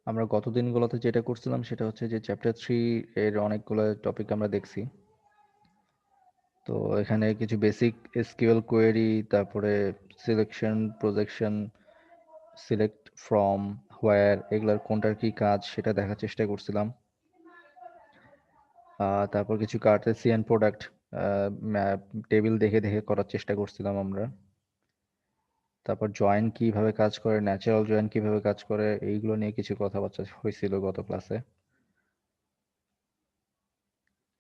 আমরা গত দিনগুলোতে যেটা করছিলাম সেটা হচ্ছে যে চ্যাপ্টার 3 এর অনেকগুলো টপিক আমরা দেখছি। তো এখানে কিছু বেসিক এসকিউএল কোয়েরি, তারপরে সিলেকশন, প্রজেকশন, সিলেক্ট ফ্রম, হোয়ার, এগুলার কোনটার কি কাজ সেটা দেখার চেষ্টা করছিলাম। তারপর কিছু কার্টেসিয়ান প্রোডাক্ট টেবিল দেখে দেখে করার চেষ্টা করছিলাম আমরা। তারপর জয়েন কিভাবে কাজ করে, ন্যাচারাল জয়েন কিভাবে কাজ করে, এইগুলো নিয়ে কিছু কথাবার্তা হয়েছিল গত ক্লাসে।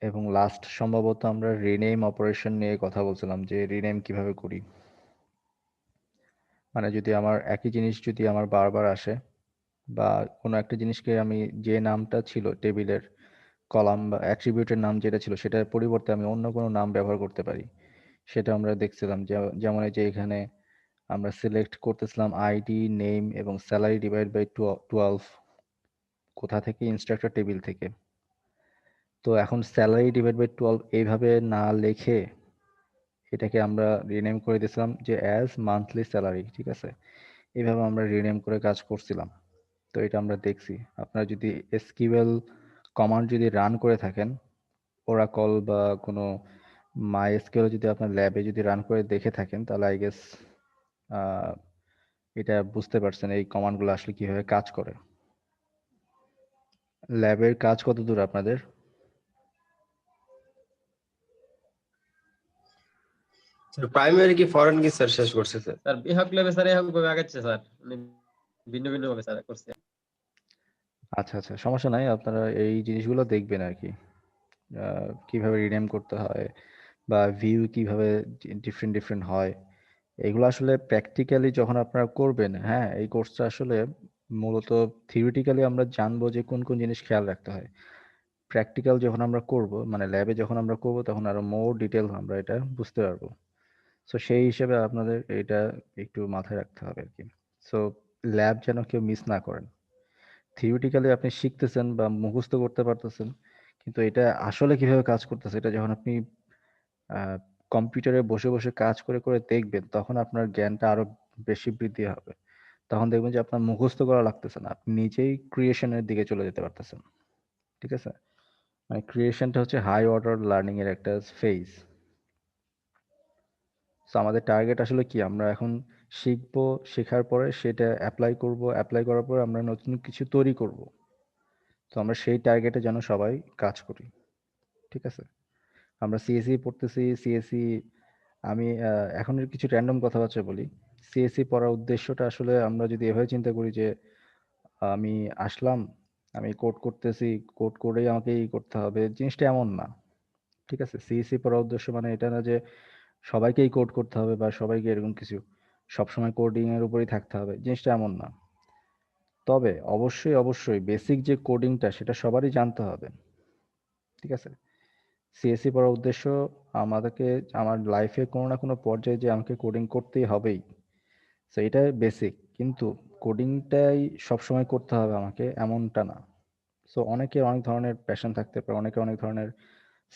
এবং লাস্ট সম্ভবত আমরা রিনেম অপারেশন নিয়ে কথা বলছিলাম, যে রিনেম কিভাবে করি। মানে যদি আমার একই জিনিস যদি আমার বারবার আসে, বা কোনো একটা জিনিসকে আমি যে নামটা ছিল টেবিলের কলাম বা অ্যাট্রিবিউটের নাম যেটা ছিল সেটার পরিবর্তে আমি অন্য কোনো নাম ব্যবহার করতে পারি, সেটা আমরা দেখছিলাম। যেমন এই যে এখানে আমরা সিলেক্ট করতেছিলাম আইডি, নেম এবং স্যালারি ডিভাইড বাই 12, কোথা থেকে? ইনস্ট্রাক্টর টেবিল থেকে। তো এখন স্যালারি ডিভাইড বাই 12 এইভাবে না লিখে এটাকে আমরা রিনেম করে দিয়েছিলাম যে অ্যাজ মান্থলি স্যালারি, ঠিক আছে? এইভাবে আমরা রিনেম করে কাজ করছিলাম। তো এটা আমরা দেখছি। আপনারা যদি এসকিউএল কমান্ড যদি রান করে থাকেন, ওরাকল বা কোনো মাই এসকিউএল যদি আপনার ল্যাবে যদি রান করে দেখে থাকেন, তাহলে আই গেস এটা বুঝতে পারছেন এই কমান্ডগুলো আসলে কিভাবে কাজ করে। ল্যাবের কাজ কত দূর আপনাদের? প্রাইমারি কি ফরেন কি স্যার শেষ করছে স্যার? স্যার বিহাক লেভে স্যার এরকম ভাবে আগাচ্ছে স্যার, মানে ভিন্ন ভিন্ন ভাবে স্যার করছে। আচ্ছা আচ্ছা, সমস্যা নাই, আপনারা এই জিনিসগুলো দেখবেন আর কি। কিভাবে রিনেম করতে হয় বা ভিউ কিভাবে ডিফারেন্ট ডিফারেন্ট হয়, এগুলো আসলে প্র্যাকটিক্যালি যখন আপনারা করবেন, হ্যাঁ, এই কোর্সটা আসলে মূলত থিওরিটিক্যালি আমরা জানবো যে কোন কোন জিনিস খেয়াল রাখতে হয়। প্র্যাকটিক্যাল যখন আমরা করব, মানে ল্যাবে যখন আমরা করব, তখন আরো মোর ডিটেল আমরা এটা বুঝতে পারবো। সো সেই হিসেবে আপনাদের এটা একটু মাথায় রাখতে হবে আর কি। সো ল্যাব যেন কেউ মিস না করেন। থিওরিটিক্যালি আপনি শিখতেছেন বা মুখস্থ করতে পারতেছেন, কিন্তু এটা আসলে কিভাবে কাজ করতেছে এটা যখন আপনি কম্পিউটারে বসে বসে কাজ করে করে দেখবেন, তখন আপনার জ্ঞানটা আরো বেশি বৃদ্ধি হবে। তখন দেখবেন যে আপনার মুখস্থ করা লাগতেছে না, আপনি নিজেই ক্রিয়েশনের দিকে চলে যেতে পারতেছেন। ঠিক আছে? মানে ক্রিয়েশনটা হচ্ছে হাই অর্ডার লার্নিং এর একটা ফেজ। সো আমাদের টার্গেট আসলে কি, আমরা এখন শিখবো, শেখার পরে সেটা অ্যাপ্লাই করব, অ্যাপ্লাই করার পরে আমরা নতুন কিছু তৈরি করব। তো আমরা সেই টার্গেটে যেন সবাই কাজ করি। ঠিক আছে? আমরা সিএসসি পড়তেছি, সিএসসি আমি এখনের কিছু র্যান্ডম কথাবার্তা বলি। সিএসসি পড়ার উদ্দেশ্যটা আসলে আমরা যদি এভাবে চিন্তা করি যে আমি আসলাম, আমি কোড করতেছি, কোড করেই আমাকে এই করতে হবে, জিনিসটা এমন না। ঠিক আছে? সিএসসি পড়ার উদ্দেশ্য মানে এটা না যে সবাইকেই কোড করতে হবে বা সবাইকে এরকম কিছু সবসময় কোডিং এর উপরেই থাকতে হবে, জিনিসটা এমন না। তবে অবশ্যই অবশ্যই বেসিক যে কোডিংটা সেটা সবারই জানতে হবে। ঠিক আছে? সিএসসি পড়ার উদ্দেশ্য আমাদেরকে, আমার লাইফে কোনো না কোনো পর্যায়ে যে আমাকে কোডিং করতেই হবেই, তো এটা বেসিক। কিন্তু কোডিংটাই সবসময় করতে হবে আমাকে এমনটা না। সো অনেকের অনেক ধরনের প্যাশন থাকতে পারে, অনেকের অনেক ধরনের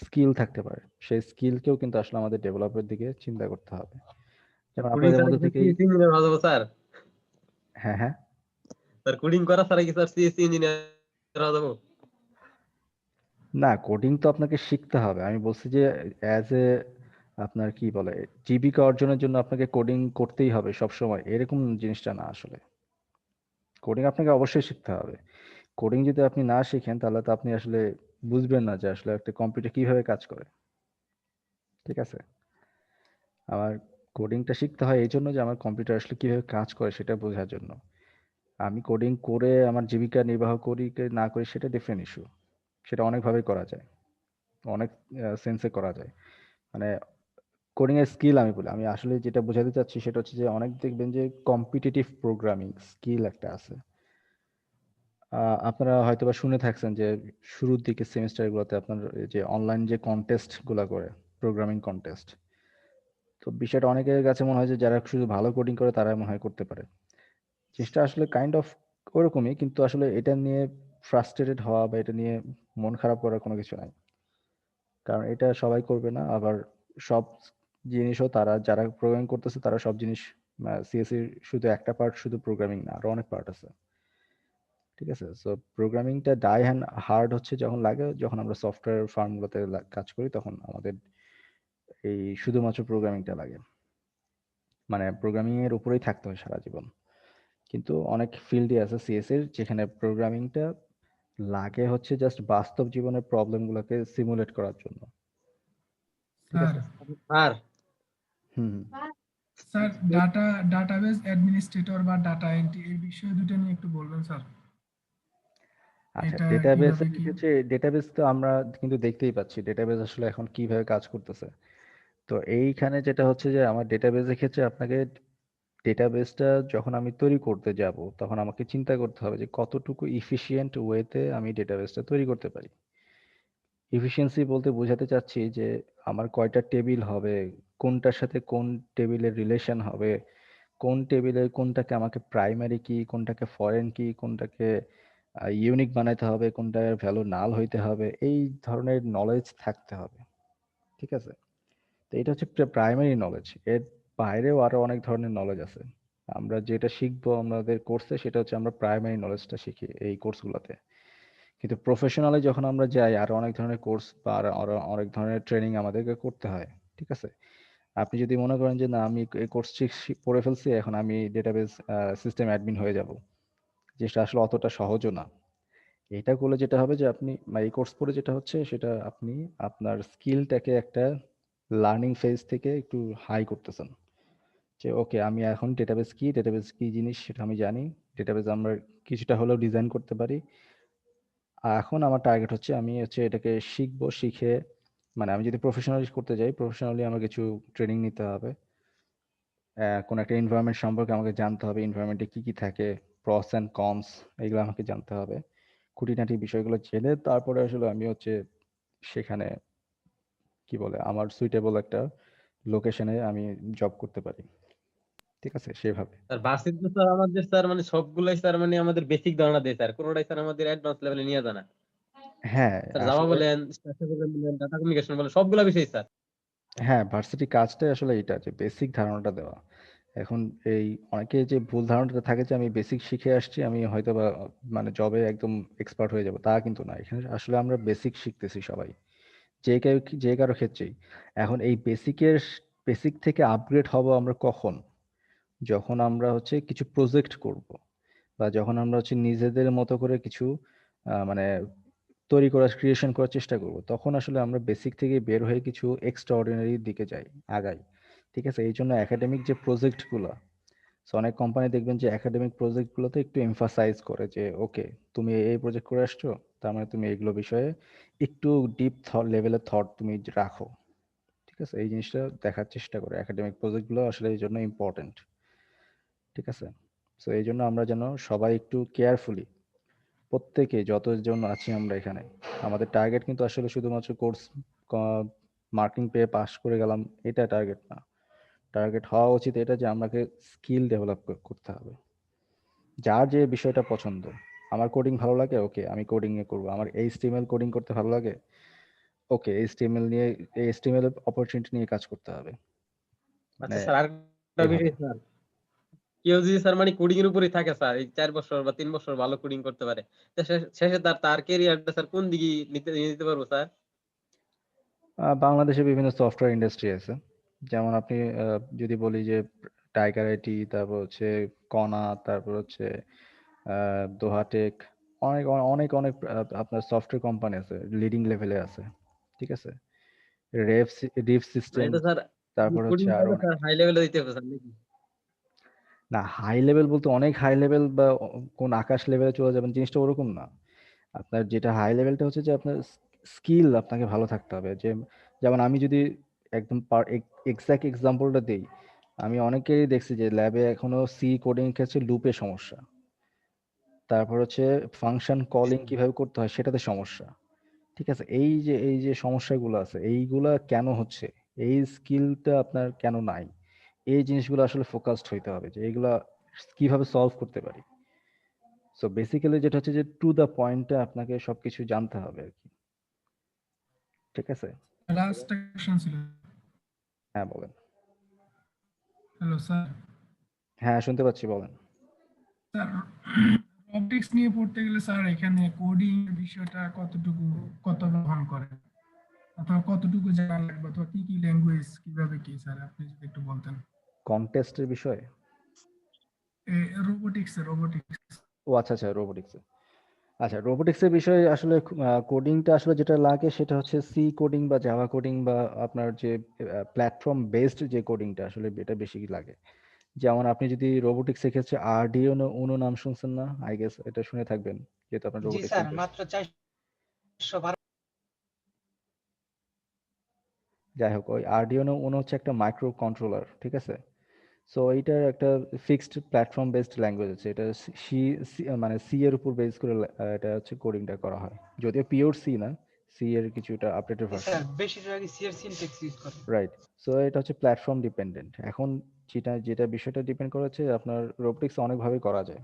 স্কিল থাকতে পারে, সেই স্কিলকেও কিন্তু আসলে আমাদের ডেভেলপের দিকে চিন্তা করতে হবে। যেমন কোডিং আপনাদের ছাড়া মধ্যে কি থেকেই, সিএসসি ইঞ্জিনিয়ার হওয়া যাবে স্যার? হ্যাঁ হ্যাঁ, স্যার কোডিং করা ছাড়া কি স্যার সিএসসি ইঞ্জিনিয়ার হওয়া যাবে? না, কোডিং তো আপনাকে শিখতে হবে। আমি বলছি যে অ্যাজ এ আপনার কি বলে জীবিকা অর্জনের জন্য আপনাকে কোডিং করতেই হবে সব সময়, এরকম জিনিসটা না আসলে। কোডিং আপনাকে অবশ্যই শিখতে হবে। কোডিং যদি আপনি না শিখেন তাহলে তো আপনি আসলে বুঝবেন না যে আসলে একটা কম্পিউটার কিভাবে কাজ করে। ঠিক আছে? আমার কোডিংটা শিখতে হয় এই জন্য যে আমার কম্পিউটার আসলে কিভাবে কাজ করে সেটা বোঝার জন্য। আমি কোডিং করে আমার জীবিকা নির্বাহ করি কি না করি সেটা ডিফারেন্ট ইস্যু। সেটা অনেকভাবে করা যায়, অনেক সেন্সে করা যায়। মানে কোডিং এর স্কিল আমি বলি, আমি আসলে যেটা বোঝাতে চাচ্ছি সেটা হচ্ছে যে অনেক দেখবেন যে কম্পিটিটিভ প্রোগ্রামিং স্কিল একটা আছে। আপনারা হয়তোবা শুনে থাকছেন যে শুরুর দিকে সেমিস্টারগুলোতে আপনার এই যে অনলাইন যে কন্টেস্ট গুলা করে, প্রোগ্রামিং কন্টেস্ট। তো বিষয়টা অনেকের কাছে মনে হয় যে যারা শুধু ভালো কোডিং করে তারা মনে হয় করতে পারে। জিনিসটা আসলে কাইন্ড অফ ওরকমই, কিন্তু আসলে এটা নিয়ে ফ্রাস্ট্রেটেড হওয়া বা এটা নিয়ে মন খারাপ করার কোনো কিছু নাই। কারণ এটা সবাই করবে না, আবার সব জিনিসও তারা যারা প্রোগ্রামিং করতেছে তারা সব জিনিস, সিএসসি শুধু একটা পার্ট শুধু প্রোগ্রামিং না, আরো অনেক পার্ট আছে। ঠিক আছে? সো প্রোগ্রামিংটা ডাই হ্যান্ড হার্ড হচ্ছে যখন লাগে, যখন আমরা সফটওয়্যার ফার্মগুলোতে কাজ করি, তখন আমাদের এই শুধুমাত্র প্রোগ্রামিংটা লাগে। মানে প্রোগ্রামিং এর উপরেই থাকতে হয় সারা জীবন। কিন্তু অনেক ফিল্ডই আছে সিএস এর যেখানে প্রোগ্রামিংটা লাগে হচ্ছে জাস্ট বাস্তব জীবনের প্রবলেমগুলোকে সিমুলেট করার জন্য। ঠিক স্যার আছে? স্যার হুম। স্যার ডাটাবেস অ্যাডমিনিস্ট্রেটর বা ডাটা এন্ট্রি এই বিষয় দুটো নিয়ে একটু বলবেন স্যার। আচ্ছা, এটা ডেটাবেস কিভাবে কি হচ্ছে, ডেটাবেস তো আমরা কিন্তু দেখতেই পাচ্ছি ডেটাবেস আসলে এখন কিভাবে কাজ করতেছে। তো এইখানে যেটা হচ্ছে যে আমার ডেটাবেসের ক্ষেত্রে আপনাকে ডেটাবেসটা যখন আমি তৈরি করতে যাব তখন আমাকে চিন্তা করতে হবে যে কতটুকু ইফিশিয়েন্ট ওয়েতে আমি ডেটাবেসটা তৈরি করতে পারি। এফিশিয়েন্সি বলতে বোঝাতে চাচ্ছি যে আমার কয়টা টেবিল হবে, কোনটার সাথে কোন টেবিলের রিলেশন হবে, কোন টেবিলের কোনটাকে আমাকে প্রাইমারি কি, কোনটাকে ফরেন কি, কোনটাকে ইউনিক বানাইতে হবে, কোনটার ভ্যালু নাল হইতে হবে, এই ধরনের নলেজ থাকতে হবে। ঠিক আছে? তো এটা হচ্ছে প্রাইমারি নলেজ। এর বাইরেও আরো অনেক ধরনের নলেজ আছে। আমরা যেটা শিখবো আমাদের কোর্সে সেটা হচ্ছে আমরা প্রাইমারি নলেজটা শিখি এই কোর্সগুলোতে। কিন্তু প্রফেশনালি যখন আমরা যাই আরো অনেক ধরনের কোর্স বা আরো অনেক ধরনের ট্রেনিং আমাদেরকে করতে হয়। ঠিক আছে? আপনি যদি মনে করেন যে না আমি এই কোর্স পড়ে ফেলছি, এখন আমি ডেটাবেস সিস্টেম অ্যাডমিন হয়ে যাব, যেটা আসলে অতটা সহজও না। এটা করলে যেটা হবে যে আপনি এই কোর্স পড়ে যেটা হচ্ছে সেটা আপনি আপনার স্কিলটাকে একটা লার্নিং ফেজ থেকে একটু হাই করতেছেন, যে ওকে আমি এখন ডেটাবেস কি জিনিস সেটা আমি জানি, ডেটাবেস আমরা কিছুটা হলেও ডিজাইন করতে পারি। আর এখন আমার টার্গেট হচ্ছে আমি হচ্ছে এটাকে শিখবো, শিখে মানে আমি যদি প্রফেশনালি করতে যাই, প্রফেশনালি আমার কিছু ট্রেনিং নিতে হবে। কোনো একটা এনভায়রনমেন্ট সম্পর্কে আমাকে জানতে হবে, এনভায়রনমেন্টে কি কি থাকে, প্রস অ্যান্ড কনস, এগুলো আমাকে জানতে হবে। খুঁটিনাটি বিষয়গুলো জেনে তারপরে আসলে আমি হচ্ছে সেখানে কি বলে আমার সুইটেবল একটা লোকেশনে আমি জব করতে পারি। ঠিক আছে? সেভাবে। স্যার ভার্সিটি স্যার আমাদের স্যার মানে সবগুলাই স্যার মানে আমাদের বেসিক ধারণা দেয় স্যার, কোনোটাই স্যার আমাদের অ্যাডভান্স লেভেলে নিয়ে যায় না। হ্যাঁ, স্যার জাভা আসলে বলেন, স্ট্রাকচার বলেন, ডাটা কমিউনিকেশন বলেন, সবগুলা বিষয় স্যার। হ্যাঁ, ভার্সিটি কাজটাই আসলে এটা যে বেসিক ধারণাটা দেওয়া। এখন এই অনেকে যে ভুল ধারণাটা থাকে যে আমি বেসিক শিখে আসছি, আমি হয়তোবা মানে জবে একদম এক্সপার্ট হয়ে যাব, তা কিন্তু না। এখানে আসলে আমরা বেসিক শিখতেছি সবাই, যে কারো ক্ষেত্রেই। এখন এই বেসিক থেকে আপগ্রেড হব আমরা কখন? যখন আমরা হচ্ছে কিছু প্রজেক্ট করব, বা যখন আমরা হচ্ছে নিজেদের মতো করে কিছু মানে ক্রিয়েশন করার চেষ্টা করব, তখন আসলে আমরা বেসিক থেকে বের হয়ে কিছু এক্সট্রা অর্ডিনারি দিকে আগাই। ঠিক আছে? এই জন্য একাডেমিক যে প্রজেক্টগুলো, অনেক কোম্পানি দেখবেন যে একাডেমিক প্রজেক্টগুলোতে একটু এমফাসাইজ করে যে ওকে তুমি এই প্রজেক্ট করে আসছো, তার মানে তুমি এগুলো বিষয়ে একটু ডিপ লেভেলের থট তুমি রাখো। ঠিক আছে? এই জিনিসটা দেখার চেষ্টা করে একাডেমিক প্রজেক্টগুলো আসলে এই জন্য ইম্পর্টেন্ট। ঠিক আছে? সো এই জন্য আমরা যেন সবাই একটু কেয়ারফুলি, প্রত্যেকে যতজন আছি আমরা এখানে, আমাদের টার্গেট কিন্তু আসলে শুধুমাত্র কোর্স মার্কিং পেয়ে পাস করে গেলাম, এটা টার্গেট না। টার্গেট হওয়া উচিত এটা যে আমাকে স্কিল ডেভেলপ করতে হবে। যার যে বিষয়টা পছন্দ, আমার কোডিং ভালো লাগে, ওকে আমি কোডিং এ করবো। আমার এইচটিএমএল কোডিং করতে ভালো লাগে, ওকে এইচটিএমএল অপরচুনিটি নিয়ে কাজ করতে হবে। মানে আচ্ছা স্যার, আরেকটা এভাবে। বিষয় স্যার, কেউ যদি স্যার মানে কোডিং এর উপরেই থাকে স্যার, এই 4 বছর বা 3 বছর ভালো কোডিং করতে পারে, তো শেষে তার তার ক্যারিয়ারটা স্যার কোন দিকে নিতে পারবো স্যার? বাংলাদেশে বিভিন্ন সফটওয়্যার ইন্ডাস্ট্রি আছে। যেমন আপনি যদি বলি যে টাইগার আইটি, তারপর হচ্ছে কনা, তারপর হচ্ছে দোহাটেক, অনেক অনেক অনেক আপনার সফটওয়্যার কোম্পানি আছে, লিডিং লেভেলে আছে। ঠিক আছে? রিফ মানে সিস্টেম, এটা স্যার তারপর হচ্ছে কোডিং আরো করলে অনেক। স্যার হাই লেভেলে দিতে হবে স্যার নাকি? না, হাই লেভেল বলতে অনেক হাই লেভেল বা কোন আকাশ লেভেলে চলে যাবেন, জিনিসটা ওরকম না। আপনার যেটা হাই লেভেলটা হচ্ছে যে আপনার স্কিল আপনাকে ভালো থাকতে হবে। যেমন আমি যদি একদম এক্সাক্ট এক্সাম্পলটা দেই, আমি অনেকেই দেখছি যে ল্যাবে এখনো সি কোডিং ক্ষেত্রে লুপে সমস্যা, তারপর হচ্ছে ফাংশন কলিং কিভাবে করতে হয় সেটাতে সমস্যা। ঠিক আছে? এই যে সমস্যাগুলো আছে, এইগুলা কেন হচ্ছে, এই স্কিলটা আপনার কেন নাই, এই জিনিসগুলো আসলে ফোকাসড হইতে হবে যে এইগুলা কিভাবে সলভ করতে পারি। সো বেসিক্যালি যেটা হচ্ছে যে টু দ্য পয়েন্টে আপনাকে সবকিছু জানতে হবে আর কি। ঠিক আছে? লাস্ট কোশ্চেন ছিল। হ্যাঁ, বলেন। Hello sir. হ্যাঁ, শুনতে পাচ্ছি, বলেন। স্যার অপটিক্স নিয়ে পড়তে গেলে স্যার এখানে কোডিং এর বিষয়টা কত বহন করে, অথবা কতটুকু জানা লাগবে, অথবা কি কি ল্যাঙ্গুয়েজ কিভাবে কি স্যার আপনি যদি একটু বলতেন। কন্টেস্টের বিষয়ে? রোবোটিক্স। ও আচ্ছা আচ্ছা, রোবোটিক্স। আচ্ছা, রোবোটিক্সের বিষয়ে আসলে কোডিংটা আসলে যেটা লাগে সেটা হচ্ছে সি কোডিং বা জাভা কোডিং বা আপনার যে প্ল্যাটফর্ম বেসড যে কোডিংটা আসলে এটা বেশি লাগে। যেমন আপনি যদি রোবোটিক্স ক্ষেত্রে আরডিনো উনো নাম শুনছেন না? আই গেস এটা শুনে থাকবেন যেহেতু আপনার জি রোবোটিক্স স্যার, ইন্টারেস্ট। মাত্র 412। যাই হোক, ওই আরডিনো উনো হচ্ছে একটা মাইক্রো কন্ট্রোলার, ঠিক আছে? সো এইটার একটা ফিক্সড প্ল্যাটফর্ম বেসড ল্যাঙ্গুয়েজ আছে। এটা সি মানে সি এর উপর বেস করে এটা হচ্ছে কোডিংটা করা হয়, যদিও পিওর সি না, সি এর কিছুটা আপডেটেড জি ভার্সন। স্যার, বেশিরভাগই সিএর সিনট্যাক্স ইউজ করে। রাইট। সো এটা হচ্ছে প্ল্যাটফর্ম ডিপেন্ডেন্ট। এখন যেটা যেটা বিষয়টা ডিপেন্ড করেছে আপনার রোবোটিক্স অনেকভাবে করা যায়,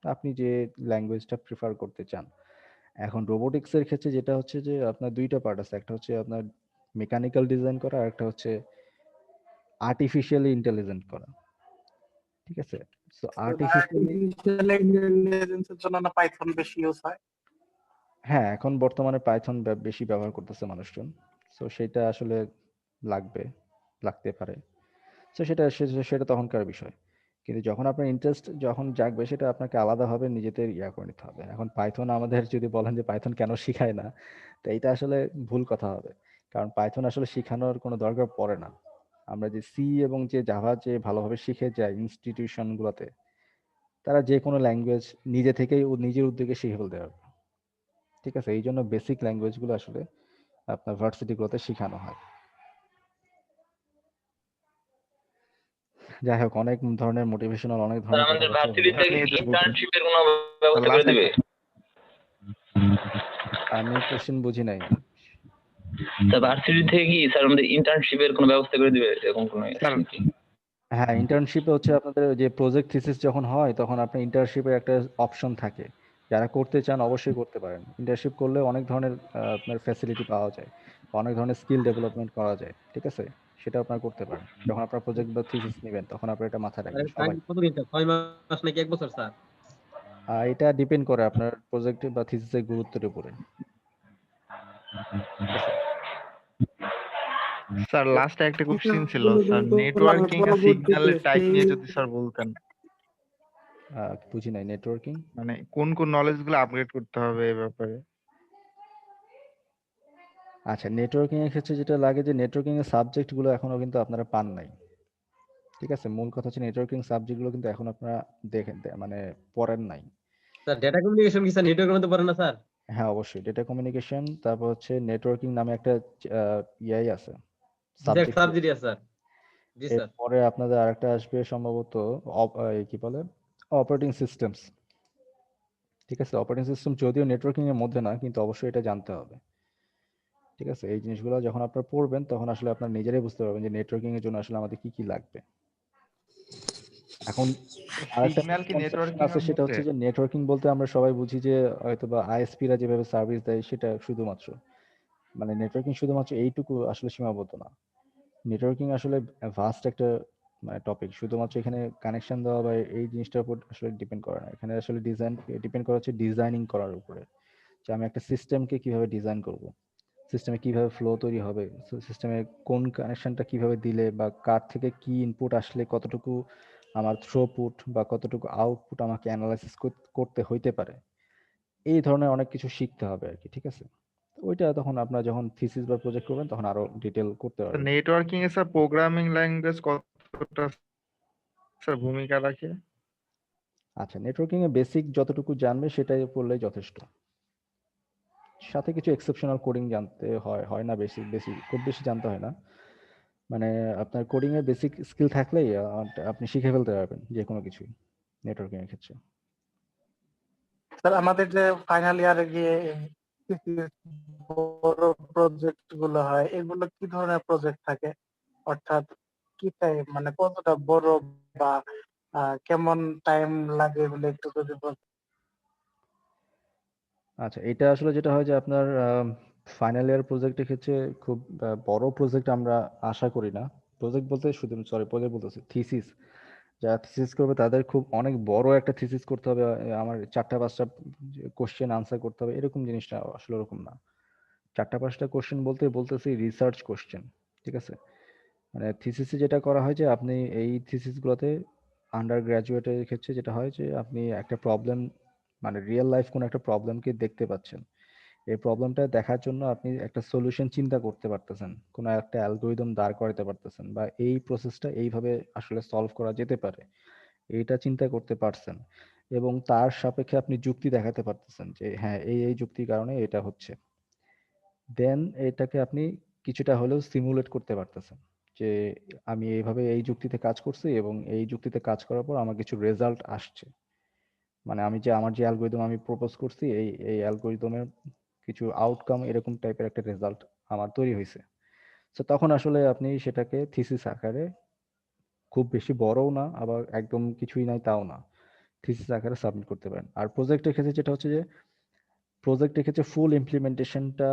আপনি যে ল্যাঙ্গুয়েজটা প্রিফার করতে চান। এখন রোবোটিক্সের ক্ষেত্রে যেটা হচ্ছে যে আপনার দুইটা পার্ট আছে, একটা হচ্ছে আপনার মেকানিক্যাল ডিজাইন করা, আর একটা হচ্ছে আর্টিফিশিয়ালি ইন্টেলিজেন্ট করা, ঠিক আছে? সো আর্টিফিশিয়ালি, আর্টিফিশিয়াল ইন্টেলিজেন্সের জন্য না পাইথন বেশি ইউজ হয়? হ্যাঁ এখন বর্তমানে পাইথন বেশি ব্যবহার করতেছে মানুষজন। সো সেটা আসলে লাগতে পারে। সো সেটা তখনকার বিষয়। কিন্তু যখন আপনার ইন্টারেস্ট যখন জাগবে সেটা আপনাকে আলাদাভাবে নিজেদের করে নিতে হবে। এখন পাইথন আমাদের যদি বলেন যে পাইথন কেন শিখায় না, তো এইটা আসলে ভুল কথা হবে। কারণ পাইথন আসলে শিখানোর কোনো দরকার পড়ে না। আমরা যে সি এবং যে জাভা যে ভালোভাবে শিখে যায় ইনস্টিটিউশন গুলোতে, তারা যে কোনো ল্যাঙ্গুয়েজ নিজে থেকেই নিজের উদ্যোগে শিখে ফেলতে পারবে, ঠিক আছে? এই জন্য বেসিক ল্যাঙ্গুয়েজ গুলো আসলে আপনার ভার্সিটি গুলোতে শেখানো হয়। যাই হোক, অনেক ধরনের মোটিভেশনাল অনেক স্যার ধরনের আমাদের কথাবার্তা হলো। ভার্সিটিতে আপনি এই যে বলতেন ইন্টার্নশিপের কোনো ব্যবস্থা করে লাস্ট দিবে? আমি কোশ্চেন বুঝি নাই। স্যার ভার্সিটি থেকে কি স্যার আমাদের ইন্টার্নশিপের কোনো ব্যবস্থা করে দিবে, এরকম কোনো স্যার আছে নাকি? হ্যাঁ, ইন্টার্নশিপে হচ্ছে আপনাদের যে প্রজেক্ট থিসিস যখন হয় তখন আপনার ইন্টার্নশিপের একটা অপশন থাকে। যারা করতে চান অবশ্যই করতে পারেন। ইন্টার্নশিপ করলে অনেক ধরনের আপনার ফ্যাসিলিটি পাওয়া যায়, বা অনেক ধরনের স্কিল ডেভেলপমেন্ট করা যায়, ঠিক আছে? সেটা আপনারা করতে পারেন। যখন আপনার প্রজেক্ট বা থিসিস নেবেন তখন আপনারা এটা মাথায় আর রাখবেন এটা সবাই। টাইম কতদিন স্যার? 6 মাস নাকি 1 বছর স্যার? এটা ডিপেন্ড করে আপনার প্রজেক্ট বা থিসিসের গুরুত্বের উপরে, ঠিক আছে? স্যার লাস্টে একটা কোশ্চেন ছিল গুলো স্যার, কিন্তু নেটওয়ার্কিং আর সিগন্যালের টাইপ নিয়ে যদি স্যার বলতেন, বুঝি নাই নেটওয়ার্কিং। মানে কোন কোন নলেজ গুলো আপগ্রেড করতে হবে এই ব্যাপারে। আচ্ছা, নেটওয়ার্কিং এর ক্ষেত্রে যেটা লাগে যে নেটওয়ার্কিং এর সাবজেক্ট গুলো এখনো কিন্তু আপনারা পান নাই, ঠিক আছে? মূল কথা হচ্ছে নেটওয়ার্কিং সাবজেক্ট গুলো কিন্তু এখন আপনারা মানে পড়েন নাই। স্যার ডেটা কমিউনিকেশন কি স্যার নেটওয়ার্কের মধ্যে পড়ে না স্যার? হ্যাঁ অবশ্যই, ডেটা কমিউনিকেশন, তারপর হচ্ছে নেটওয়ার্কিং নামে একটা ইয়াই আছে, জি স্যার, সাবজেক্ট। সাবজেক্ট আছে স্যার। জি স্যার। এরপরে আপনাদের আরেকটা আসবে সম্ভবত কি বলে অপারেটিং সিস্টেমস, ঠিক আছে? অপারেটিং সিস্টেম যদিও নেটওয়ার্কিং এর মধ্যে না, কিন্তু অবশ্যই এটা জানতে হবে, ঠিক আছে? এই জিনিসগুলো যখন আপনারা পড়বেন তখন আসলে আপনারা নিজেরাই বুঝতে পারবেন যে নেটওয়ার্কিং এর জন্য আসলে আমাদের কি কি লাগবে। এখন আরেকটা সিগন্যাল কি মিসকনসেপশন নেটওয়ার্কিং আছে, এর সেটা মধ্যে? হচ্ছে যে নেটওয়ার্কিং বলতে আমরা সবাই বুঝি যে হয়তোবা আইএসপিরা যেভাবে সার্ভিস দেয় সেটা শুধুমাত্র, মানে নেটওয়ার্কিং শুধুমাত্র এইটুকু আসলে সীমাবদ্ধ না। নেটওয়ার্কিং আসলে ভাস্ট একটা মানে টপিক। শুধুমাত্র এখানে কানেকশন দেওয়া বা এই জিনিসটার উপর আসলে ডিপেন্ড করে না। এখানে আসলে ডিপেন্ড করা হচ্ছে ডিজাইনিং করার উপরে, যে আমি একটা সিস্টেমকে কিভাবে ডিজাইন করব, সিস্টেমে কিভাবে ফ্লো তৈরি হবে, সিস্টেমে কোন কানেকশনটা কিভাবে দিলে বা কার থেকে কি ইনপুট আসলে কতটুকু আমার থ্রুপুট বা কতটুকু আউটপুট আমাকে অ্যানালাইসিস করতে হইতে পারে, এই ধরনের অনেক কিছু শিখতে হবে আর কি, ঠিক আছে? ওইটা তখন আপনার যখন থিসিস বা প্রজেক্ট করবেন তখন আরো ডিটেল করতে পারবেন। নেটওয়ার্কিং এ স্যার প্রোগ্রামিং ল্যাঙ্গুয়েজ কতটা স্যার ভূমিকা রাখে? আচ্ছা, নেটওয়ার্কিং এ বেসিক যতটুকু জানবে সেটাই পড়লেই যথেষ্ট। সাথে কিছু এক্সেপশনাল কোডিং জানতে হয়, হয় না বেশি বেশি, খুব বেশি জানতে হয় না। মানে আপনার কোডিং এর বেসিক স্কিল থাকলেই আপনি শিখে ফেলতে পারবেন যে কোনো কিছুই নেটওয়ার্কিং এর ক্ষেত্রে। স্যার আমাদের যে ফাইনাল ইয়ারে গিয়ে বড় প্রজেক্ট গুলো হয়, এগুলো কি ধরনের প্রজেক্ট থাকে? অর্থাৎ কি টাইম, মানে কতটা বড় বা কেমন টাইম লাগে বলে একটু যদি বলতেন। আচ্ছা, এটা আসলে যেটা হয় যে আপনার ফাইনাল ইয়ার প্রজেক্টের ক্ষেত্রে খুব বড় প্রজেক্ট আমরা আশা করি না। প্রজেক্ট বলতে শুধু, সরি প্রজেক্ট বলতেছি, থিসিস। যারা থিসিস করবে তাদের খুব অনেক বড় একটা থিসিস করতে হবে, আমার 4টা 5টা কোশ্চেন আনসার করতে হবে, এরকম জিনিসটা আসলে ওরকম না। 4টা 5টা কোশ্চেন বলতে বলতেছি রিসার্চ কোশ্চেন, ঠিক আছে? মানে থিসিসে যেটা করা হয় যে আপনি এই থিসিস গুলোতে আন্ডার গ্রাজুয়েটের ক্ষেত্রে যেটা হয় যে আপনি একটা প্রবলেম, মানে রিয়েল লাইফ কোনো একটা প্রবলেমকে দেখতে পাচ্ছেন, এই প্রবলেমটা দেখার জন্য আপনি একটা সলিউশন চিন্তা করতে পারতেছেন, কোনো একটা অ্যালগোরিদম দাঁড় করাতে পারতেছেন, বা এই প্রসেসটা এইভাবে আসলে সলভ করা যেতে পারে এইটা চিন্তা করতে পারছেন, এবং তার সাপেক্ষে আপনি যুক্তি দেখাতে পারতেছেন যে হ্যাঁ এই যুক্তির কারণে এটা হচ্ছে। দেন এটাকে আপনি কিছুটা হলেও সিমুলেট করতে পারতেছেন যে আমি এইভাবে এই যুক্তিতে কাজ করছি এবং এই যুক্তিতে কাজ করার পর আমার কিছু রেজাল্ট আসছে, মানে আমার যে অ্যালগোরিদম আমি প্রপোজ করছি এই অ্যালগোরিদমের কিছু আউটকাম এরকম টাইপের একটা রেজাল্ট আমার তৈরি হয়েছে। তো তখন আসলে আপনি সেটাকে থিসিস আকারে, খুব বেশি বড়ও না আবার একদম কিছুই নাই তাও না, থিসিস আকারে সাবমিট করতে পারেন। আর প্রজেক্টের ক্ষেত্রে যেটা হচ্ছে যে প্রজেক্টের ক্ষেত্রে ফুল ইমপ্লিমেন্টেশনটা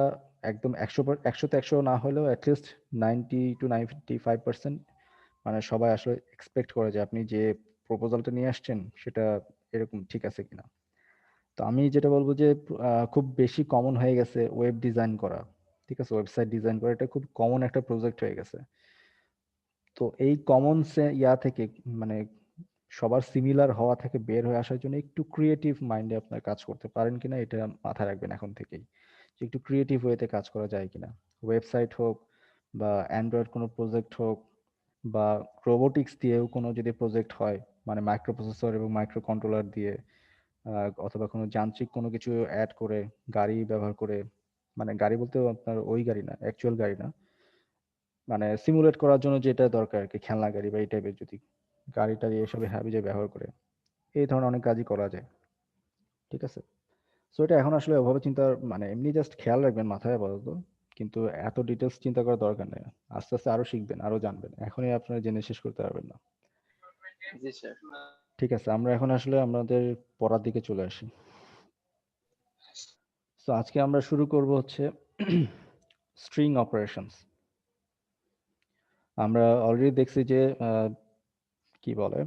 একদম 100-তে 100 না হলেও অ্যাটলিস্ট 90-95%, মানে সবাই আসলে এক্সপেক্ট করে যে আপনি যে প্রপোজালটা নিয়ে আসছেন সেটা এরকম ঠিক আছে কিনা। তো আমি যেটা বলবো যে খুব বেশি কমন হয়ে গেছে ওয়েব ডিজাইন করা, ঠিক আছে? ওয়েবসাইট ডিজাইন করা এটা খুব কমন একটা প্রজেক্ট হয়ে গেছে। তো এই কমন থেকে, মানে সবার সিমিলার হওয়া থেকে বের হয়ে আসার জন্য একটু ক্রিয়েটিভ মাইন্ডে আপনার কাজ করতে পারেন কিনা এটা মাথায় রাখবেন এখন থেকেই, যে একটু ক্রিয়েটিভ ওয়েতে কাজ করা যায় কিনা। ওয়েবসাইট হোক বা অ্যান্ড্রয়েড কোনো প্রজেক্ট হোক বা রোবোটিক্স দিয়েও কোনো যদি প্রজেক্ট হয়, মানে মাইক্রো প্রসেসর এবং মাইক্রো কন্ট্রোলার দিয়ে, অথবা কোনো যান্ত্রিক কোনো কিছু অ্যাড করে, গাড়ি ব্যবহার করে, মানে গাড়ি বলতে আপনার ওই গাড়ি না, অ্যাকচুয়াল গাড়ি না, মানে সিমুলেট করার জন্য যেটা দরকার আর কি, খেলনা গাড়ি বা এই টাইপের যদি গাড়িটা এসবে হাবিজে ব্যবহার করে, এই ধরনের অনেক কাজই করা যায়, ঠিক আছে? সো এটা এখন আসলে ওভাবে চিন্তা, মানে এমনি জাস্ট খেয়াল রাখবেন মাথায় আপাতত, কিন্তু এত ডিটেলস চিন্তা করার দরকার নেই। আস্তে আস্তে আরো শিখবেন, আরো জানবেন, এখনই আপনারা জেনে শেষ করতে পারবেন না। জি স্যার। ঠিক আছে, আমরা এখন আসলে আমাদের পড়ার দিকে চলে আসি। তো আজকে আমরা শুরু করব হচ্ছে স্ট্রিং অপারেশনস। আমরা অলরেডি দেখছি যে কি বলে,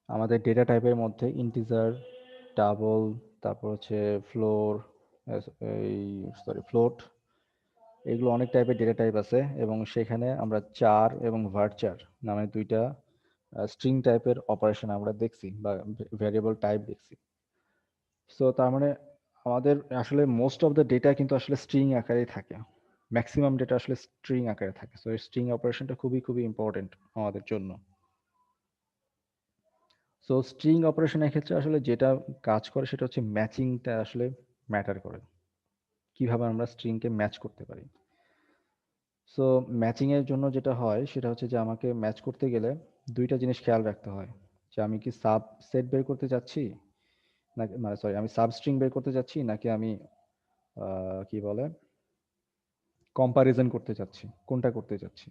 আমাদের ডেটা টাইপের মধ্যে ইন্টিজার, ডাবল, তারপর হচ্ছে ফ্লোর, এই সরি ফ্লোট, এগুলো অনেক টাইপের ডেটা টাইপ আছে, এবং সেখানে আমরা চার এবং ভার্চার নামে দুইটা স্ট্রিং টাইপের অপারেশন আমরা দেখছি, বা ভ্যারিয়েবল টাইপ দেখছি। সো তার মানে আমাদের আসলে মোস্ট অফ দ্য ডেটা কিন্তু আসলে স্ট্রিং আকারেই থাকে, ম্যাক্সিমাম ডেটা আসলে স্ট্রিং আকারে থাকে। সো এই স্ট্রিং অপারেশনটা খুবই খুবই ইম্পর্টেন্ট আমাদের জন্য। সো স্ট্রিং অপারেশনের ক্ষেত্রে আসলে যেটা কাজ করে সেটা হচ্ছে ম্যাচিংটা আসলে ম্যাটার করে, কিভাবে আমরা স্ট্রিংকে ম্যাচ করতে পারি। সো ম্যাচিং এর জন্য যেটা হয় সেটা হচ্ছে যে আমাকে ম্যাচ করতে গেলে দুইটা জিনিস খেয়াল রাখতে হয়, যে আমি কি সাব সেট বের করতে যাচ্ছি, নাকি মানে সরি আমি সাব স্ট্রিং বের করতে যাচ্ছি, নাকি আমি কি বলে কম্পারিজন করতে চাচ্ছি, কোনটা করতে চাচ্ছি।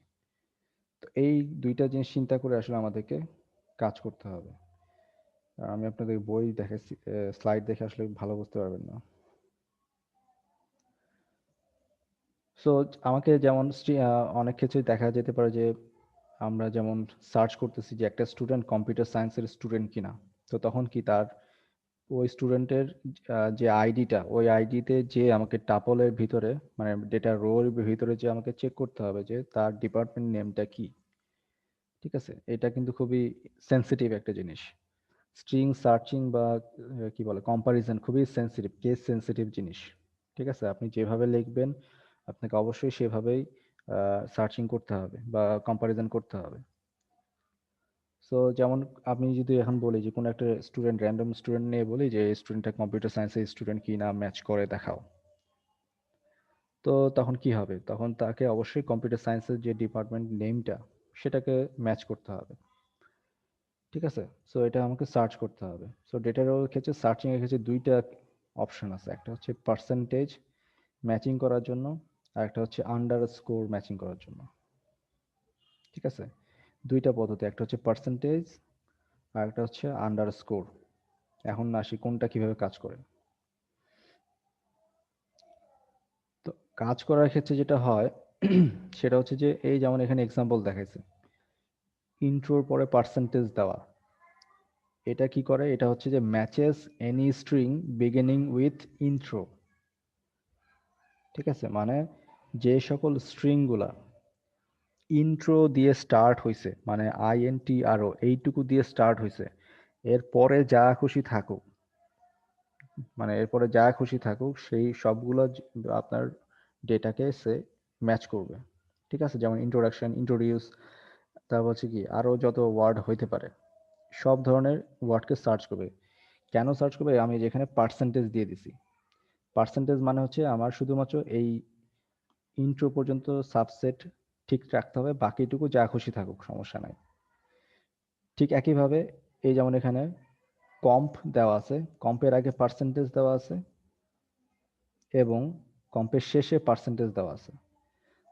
তো এই দুইটা জিনিস চিন্তা করে আসলে আমাদেরকে কাজ করতে হবে। আর আমি আপনাদের বই দেখাচ্ছি, স্লাইড দেখে আসলে ভালো বুঝতে পারবেন না। সো আমাকে যেমন অনেক ক্ষেত্রে দেখা যেতে পারে যে আমরা যেমন সার্চ করতেছি যে একটা স্টুডেন্ট কম্পিউটার সায়েন্সের স্টুডেন্ট কিনা, তো তখন কি তার ওই স্টুডেন্টের যে আইডিটা, ওই আইডিতে যে আমাকে টাপলের ভিতরে, মানে ডেটা রোর ভিতরে যে আমাকে চেক করতে হবে যে তার ডিপার্টমেন্ট নেমটা কি, ঠিক আছে? এটা কিন্তু খুবই সেন্সিটিভ একটা জিনিস। স্ট্রিং সার্চিং বা কি বলে কম্পারিজন খুবই সেন্সিটিভ, কেস সেন্সিটিভ জিনিস, ঠিক আছে? আপনি যেভাবে লিখবেন আপনাকে অবশ্যই সেভাবেই সার্চিং করতে হবে বা কম্পারিজন করতে হবে। সো যেমন আমি যদি এখন বলি যে কোনো একটা স্টুডেন্ট, র্যান্ডম স্টুডেন্ট নিয়ে বলি যে স্টুডেন্টটা কম্পিউটার সায়েন্সের স্টুডেন্ট কি না ম্যাচ করে দেখাও, তো তখন কি হবে? তখন তাকে অবশ্যই কম্পিউটার সায়েন্সের যে ডিপার্টমেন্ট নেমটা সেটাকে ম্যাচ করতে হবে, ঠিক আছে? সো এটা আমাকে সার্চ করতে হবে। সো ডেটার ক্ষেত্রে সার্চিং এর ক্ষেত্রে দুইটা অপশন আছে, একটা হচ্ছে পার্সেন্টেজ ম্যাচিং করার জন্য, আর একটা হচ্ছে আন্ডারস্কোর ম্যাচিং করার জন্য, ঠিক আছে? দুইটা পদ্ধতি, একটা হচ্ছে পার্সেন্টেজ আর একটা হচ্ছে আন্ডারস্কোর। এখন আসি কোনটা কিভাবে কাজ করে। তো কাজ করার ক্ষেত্রে যেটা হয় সেটা হচ্ছে যে এই যেমন এখানে এক্সাম্পল দেখাইছে, ইন্ট্রোর পরে পার্সেন্টেজ দেওয়া, এটা কি করে? এটা হচ্ছে যে matches any string beginning with intro. ঠিক আছে, মানে যে সকল স্ট্রিংগুলা ইন্ট্রো দিয়ে স্টার্ট হইছে, মানে INTRO এইটুকু দিয়ে স্টার্ট হইছে, এরপরে যা খুশি থাকুক, মানে এরপরে যা খুশি থাকুক সেই সবগুলো আপনার ডেটাকে সে ম্যাচ করবে। ঠিক আছে, যেমন ইন্ট্রোডাকশন, ইন্ট্রোডিউস, তারপর হচ্ছে কি আরো যত ওয়ার্ড হইতে পারে সব ধরনের ওয়ার্ডকে সার্চ করবে। কেন সার্চ করবে? আমি যেখানে পার্সেন্টেজ দিয়ে দিছি, পার্সেন্টেজ মানে হচ্ছে আমার শুধুমাত্র এই ইন্ট্রো পর্যন্ত সাবসেট ঠিক রাখতে হবে, বাকিটুকু যা খুশি থাকুক সমস্যা নাই। ঠিক একইভাবে এই যেমন এখানে কম্প দেওয়া আছে, কম্পের আগে পার্সেন্টেজ দেওয়া আছে এবং কম্পের শেষে পার্সেন্টেজ দেওয়া আছে।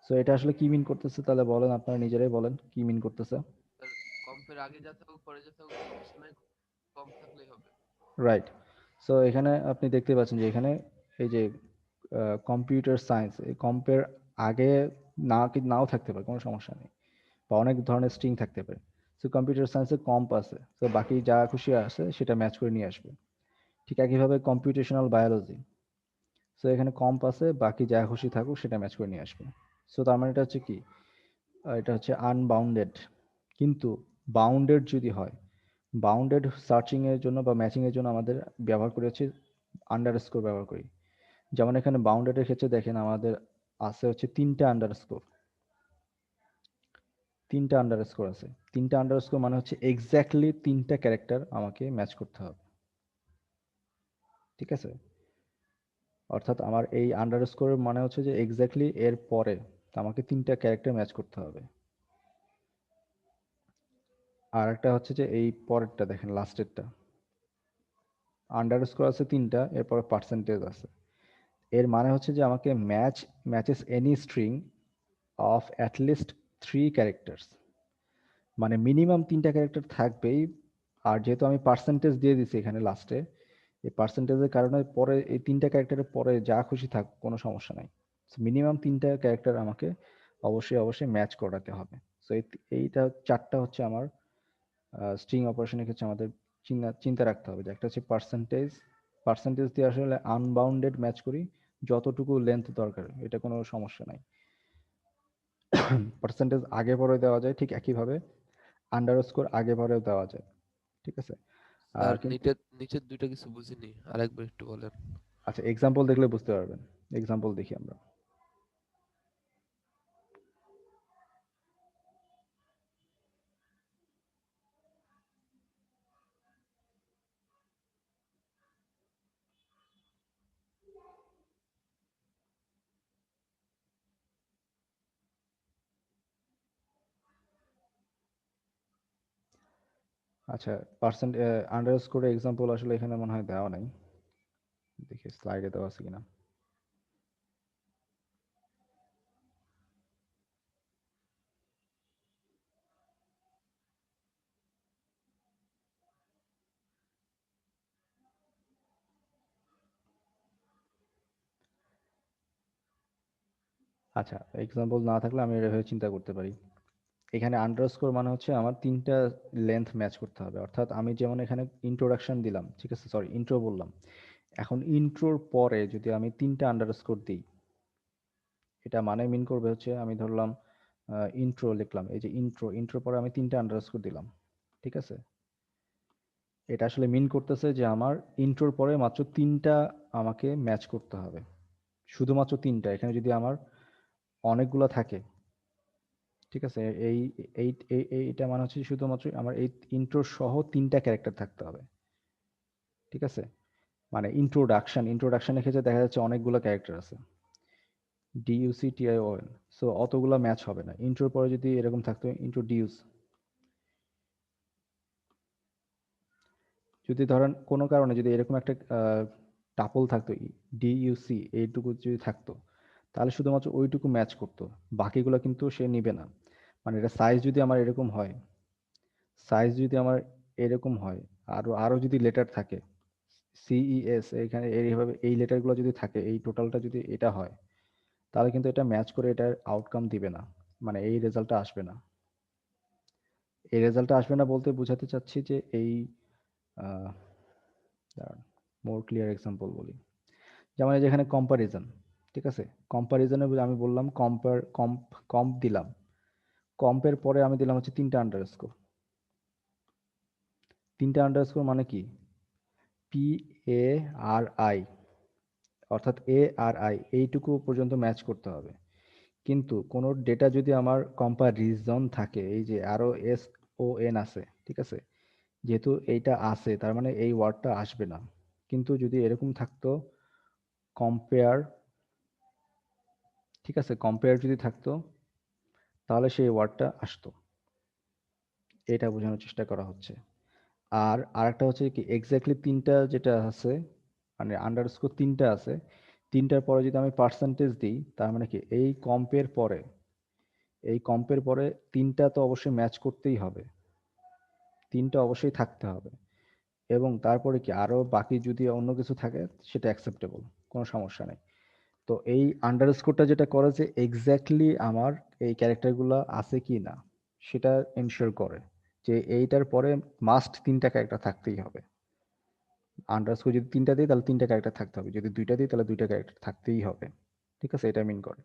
সো এটা আসলে কি মিন করতেছে তাহলে বলেন, আপনারা নিজেরাই বলেন কি মিন করতেছে। কম্পের আগে যা থাকুক পরে যা থাকুক সমস্যা নাই, কম থাকলেই হবে। রাইট। সো এখানে আপনি দেখতে পাচ্ছেন যে এখানে এই যে কম্পিউটার সায়েন্স, এই কম্পের আগে নাও থাকতে পারে, কোনো সমস্যা নেই, বা অনেক ধরনের স্ট্রিং থাকতে পারে। সো কম্পিউটার সায়েন্সে কম্প আছে, তো বাকি যা খুশি আসে সেটা ম্যাচ করে নিয়ে আসবে। ঠিক একইভাবে কম্পিউটেশনাল বায়োলজি, সো এখানে কম্প আছে, বাকি যা খুশি থাকুক সেটা ম্যাচ করে নিয়ে আসবে। সো তার মানে এটা হচ্ছে কি, এটা হচ্ছে আনবাউন্ডেড। কিন্তু বাউন্ডেড যদি হয়, বাউন্ডেড সার্চিং এর জন্য বা ম্যাচিং এর জন্য আমাদের ব্যবহার করেছি আন্ডারস্কোর ব্যবহার করি। যেমন এখানে বাউন্ডেডের ক্ষেত্রে দেখেন আমাদের আছে হচ্ছে তিনটা আন্ডারস্কোর আছে। তিনটা আন্ডারস্কোর মানে হচ্ছে এক্স্যাক্টলি তিনটা ক্যারেক্টার আমাকে ম্যাচ করতে হবে। ঠিক আছে, অর্থাৎ আমার এই আন্ডারস্কোর মানে হচ্ছে যে এক্স্যাক্টলি এর পরে আমাকে তিনটা ক্যারেক্টার ম্যাচ করতে হবে। আর একটা হচ্ছে যে এই পরেরটা দেখেন, লাস্টেরটা আন্ডারস্কোর আছে তিনটা, এরপরে পার্সেন্টেজ আছে। এর মানে হচ্ছে যে আমাকে matches any string of at least 3 characters, মানে মিনিমাম তিনটা ক্যারেক্টার থাকবেই। আর যেহেতু আমি পার্সেন্টেজ দিয়ে দিছি এখানে লাস্টে, এই পার্সেন্টেজের কারণে পরে এই তিনটা ক্যারেক্টারের পরে যা খুশি থাক কোনো সমস্যা নাই। মিনিমাম তিনটা ক্যারেক্টার আমাকে অবশ্যই ম্যাচ করাতে হবে। সো এইটা চারটা হচ্ছে আমার স্ট্রিং অপারেশনের ক্ষেত্রে আমাদের চিন্তা রাখতে হবে। যে একটা হচ্ছে পার্সেন্টেজ দিয়ে আসলে আনবাউন্ডেড ম্যাচ করি, যতটুকু লেন্থ দরকার, এটা কোনো সমস্যা নাই। পার্সেন্টেজ আগে পরে দেওয়া যায়, ঠিক একইভাবে আন্ডারস্কোর আগে পরেও দেওয়া যায়। ঠিক আছে, আর স্যার কিন্তু নিচের দুইটা কিছু বুঝিনি, আরেকবার একটু বলেন। আচ্ছা, এক্সাম্পল দেখলে বুঝতে পারবেন। এক্সাম্পল দেখি আমরা। আচ্ছা, আন্ডারস্কোর এক্সাম্পল আসলে এখানে মনে হয় দেওয়া নাই, দেখি স্লাইডে দেওয়া আছে কিনা। আচ্ছা, এক্সাম্পল না থাকলে আমি এভাবে চিন্তা করতে পারি। এখানে আন্ডারস্কোর মানে হচ্ছে আমার তিনটা লেন্থ ম্যাচ করতে হবে। অর্থাৎ আমি যেমন এখানে ইন্ট্রোডাকশন দিলাম, ঠিক আছে, সরি ইন্ট্রো বললাম, এখন ইন্ট্রোর পরে যদি আমি তিনটা আন্ডারস্কোর দিই, এটা মানে মিন করবে হচ্ছে আমি ধরলাম ইন্ট্রো লিখলাম, এই যে ইন্ট্রোর পরে আমি তিনটা আন্ডারস্কোর দিলাম। ঠিক আছে, এটা আসলে মিন করতেছে যে আমার ইন্ট্রোর পরে মাত্র তিনটা আমাকে ম্যাচ করতে হবে, শুধুমাত্র তিনটা। এখানে যদি আমার অনেকগুলো থাকে, ঠিক আছে, এইটা মানে হচ্ছে শুধুমাত্র আমার এই ইন্ট্রো সহ তিনটা ক্যারেক্টার থাকতে হবে। ঠিক আছে, মানে ইন্ট্রোডাকশনের ক্ষেত্রে দেখা যাচ্ছে অনেকগুলো ক্যারেক্টার আছে, DUCTION, সো অতগুলো ম্যাচ হবে না। ইন্ট্রোর পরে যদি এরকম থাকতো ইন্ট্রোডিউস, যদি ধরেন কোনো কারণে যদি এরকম একটা টাপল থাকতো, DUC এইটুকু যদি থাকতো, তাহলে শুধুমাত্র ওইটুকু ম্যাচ করতো, বাকিগুলো কিন্তু সে নিবে না। মানে এটা সাইজ যদি আমার এরকম হয়, আরো যদি লেটার থাকে, CES, এখানে এইভাবে এই লেটারগুলো যদি থাকে, এই টোটালটা যদি এটা হয়, তাহলে কিন্তু এটা ম্যাচ করে এটার আউটকাম দিবে না, মানে এই রেজাল্টটা আসবে না। এই রেজাল্টটা আসবে না বলতে বোঝাতে চাচ্ছি যে এই মোর ক্লিয়ার এক্সাম্পল বলি, যেমন এই যেখানে কম্পারিজন, ঠিক আছে, কম্পারিজনে আমি বললাম কম্প দিলাম, কম্পের পরে আমি দিলাম হচ্ছে 3টা আন্ডারস্কোর। 3টা আন্ডারস্কোর মানে কি, PARI, অর্থাৎ ARI এইটুকু পর্যন্ত ম্যাচ করতে হবে। কিন্তু কোনো ডেটা যদি আমার কম্পারিজন থাকে, এই যে আরো SON আছে, ঠিক আছে, যেহেতু এইটা আছে তার মানে এই ওয়ার্ডটা আসবে না। কিন্তু যদি এরকম থাকতো কম্পেয়ার, ঠিক আছে, কম্পেয়ার যদি থাকতো তাহলে সেই ওয়ার্ডটা আসতো। এটা বোঝানোর চেষ্টা করা হচ্ছে। আর আরেকটা হচ্ছে কি, এক্স্যাক্টলি 3টা যেটা আছে, মানে আন্ডারস্কোর 3টা আছে, 3টার পরে যদি আমি পার্সেন্টেজ দিই তার মানে কি এই কম্পের পরে 3টা তো অবশ্যই ম্যাচ করতেই হবে, 3টা অবশ্যই থাকতে হবে। এবং তারপরে কি আরো বাকি যদি অন্য কিছু থাকে সেটা অ্যাকসেপ্টেবল, কোনো সমস্যা নেই। তো এই আন্ডারস্কোরটা যেটা করে যে এক্স্যাক্টলি আমার এই ক্যারেক্টারগুলো আছে কি না সেটা এনশিওর করে, যে এইটার পরে মাস্ট 3টা ক্যারেক্টার থাকতেই হবে। আন্ডারস্কোর যদি 3টা দিই তাহলে 3টা ক্যারেক্টার থাকতে হবে, যদি 2টা দিই তাহলে 2টা ক্যারেক্টার থাকতেই হবে, ঠিক আছে, এটা মিন করে।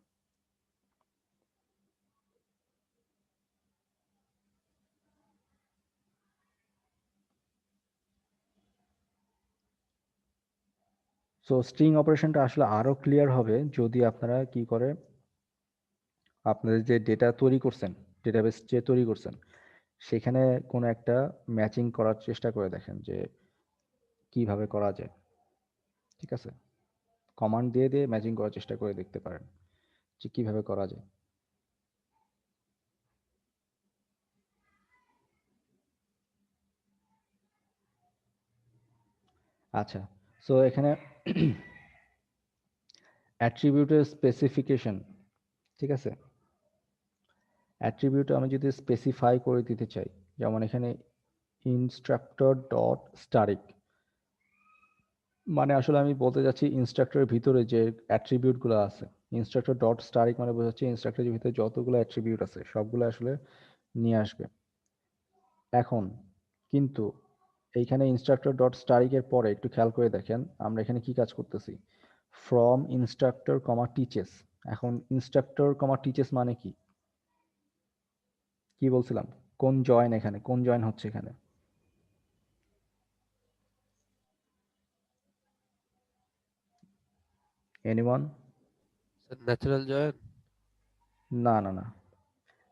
সো স্ট্রিং অপারেশনটা আসলে আরো ক্লিয়ার হবে যদি আপনারা কি করে, আপনাদের যে ডেটা তৈরি করছেন, ডেটাবেস যে তৈরি করছেন সেখানে কোনো একটা ম্যাচিং করার চেষ্টা করে দেখেন যে কিভাবে করা যায়, ঠিক আছে, কমান্ড দিয়ে দিয়ে ম্যাচিং করার চেষ্টা করে দেখতে পারেন যে কিভাবে করা যায়। আচ্ছা, সো এখানে অ্যাট্রিবিউটের স্পেসিফিকেশন, ঠিক আছে, অ্যাট্রিবিউট আমি যদি স্পেসিফাই করে দিতে চাই, যেমন এখানে ইনস্ট্রাক্টর ডট স্টারিক, মানে আসলে আমি বলতে যাচ্ছি ইনস্ট্রাক্টরের ভিতরে যে অ্যাট্রিবিউটগুলো আছে, ইনস্ট্রাক্টর ডট স্টারিক মানে বোঝাচ্ছে ইনস্ট্রাক্টরের ভিতরে যতগুলো অ্যাট্রিবিউট আছে সবগুলো আসলে নিয়ে আসবে। এখন কিন্তু এইখানে ইনস্ট্রাক্টর ডট স্টারিকের পরে একটু খেয়াল করে দেখেন আমরা এখানে কি কাজ করতেছি, ফ্রম ইনস্ট্রাক্টর কমা টিচেস। এখন ইনস্ট্রাক্টর কমা টিচেস মানে কি, কি বলছিলাম, কোন জয়েন, এখানে কোন জয়েন হচ্ছে এখানে, এনিওয়ান? Natural join. না না না,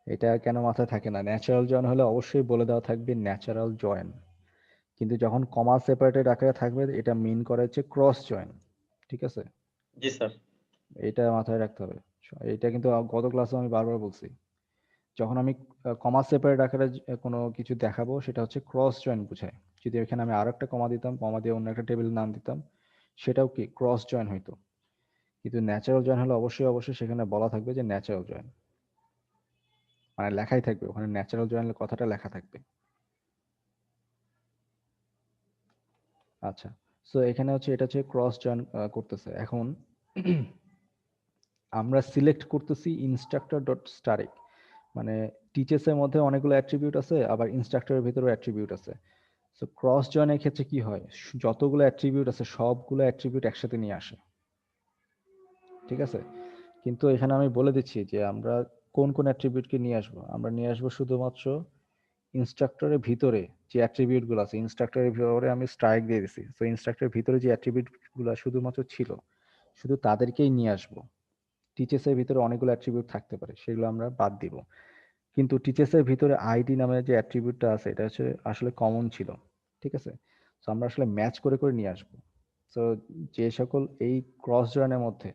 এটা কেন মাথায় থাকে না, ন্যাচারাল জয়েন হলে অবশ্যই বলে দেওয়া থাকবে ন্যাচারাল জয়েন, কিন্তু যখন কমা সেপারেটেড আকারে থাকবে এটা মিন করে হচ্ছে ক্রস জয়েন, ঠিক আছে, জি স্যার। এটা মাথায় রাখতে হবে। এটা কিন্তু গত ক্লাসে আমি বারবার বলছি, যখন আমি কমা সেপারেট আকারে কোনো কিছু দেখাবো সেটা হচ্ছে ক্রস জয়েন বোঝায়। যদি এখানে আমি আরো একটা কমা দিতাম, কমা দিয়ে অন্য একটা টেবিল নাম দিতাম, সেটাও কি ক্রস জয়েন হইতো। কিন্তু ন্যাচারাল জয়েন হলে অবশ্যই অবশ্যই সেখানে বলা থাকবে যে ন্যাচারাল জয়েন, মানে লেখাই থাকবে ওখানে ন্যাচারাল জয়েনের কথাটা লেখা থাকবে। আচ্ছা, সো এখানে হচ্ছে এটা হচ্ছে ক্রস জয়েন করতেছে। এখন আমরা সিলেক্ট করতেছি ইনস্ট্রাক্টর ডট স্টারিক, মানে টিচার্স এর মধ্যে অনেকগুলো অ্যাট্রিবিউট আছে, আবার ইনস্ট্রাক্টরের ভিতরেও অ্যাট্রিবিউট আছে। সো ক্রস জয়েনের ক্ষেত্রে কি হয়, যতগুলো অ্যাট্রিবিউট আছে সবগুলো অ্যাট্রিবিউট একসাথে নিয়ে আসে, ঠিক আছে। কিন্তু এখানে আমি বলে দিচ্ছি যে আমরা কোন কোন অ্যাট্রিবিউটকে নিয়ে আসবো, আমরা নিয়ে আসবো শুধুমাত্র ইনস্ট্রাক্টরের ভিতরে যে অ্যাট্রিবিউট গুলো আছে, ইনস্ট্রাক্টরের ভিতরে আমি স্ট্রাইক দিয়ে দিছি, তো ইনস্ট্রাক্টরের ভিতরে যে অ্যাট্রিবিউট গুলো শুধুমাত্র ছিল শুধু তাদেরকেই নিয়ে আসবো। টিচার্স এর ভিতরে অনেকগুলো অ্যাট্রিবিউট থাকতে পারে, সেগুলো আমরা বাদ দিব। কিন্তু টিচার্স এর ভিতরে আইডি নামে যে অ্যাট্রিবিউটটা আছে এটা হচ্ছে আসলে কমন ছিল, ঠিক আছে। তো আমরা আসলে ম্যাচ করে করে নিয়ে আসবো। তো যে সকল এই ক্রস জয়েনের মধ্যে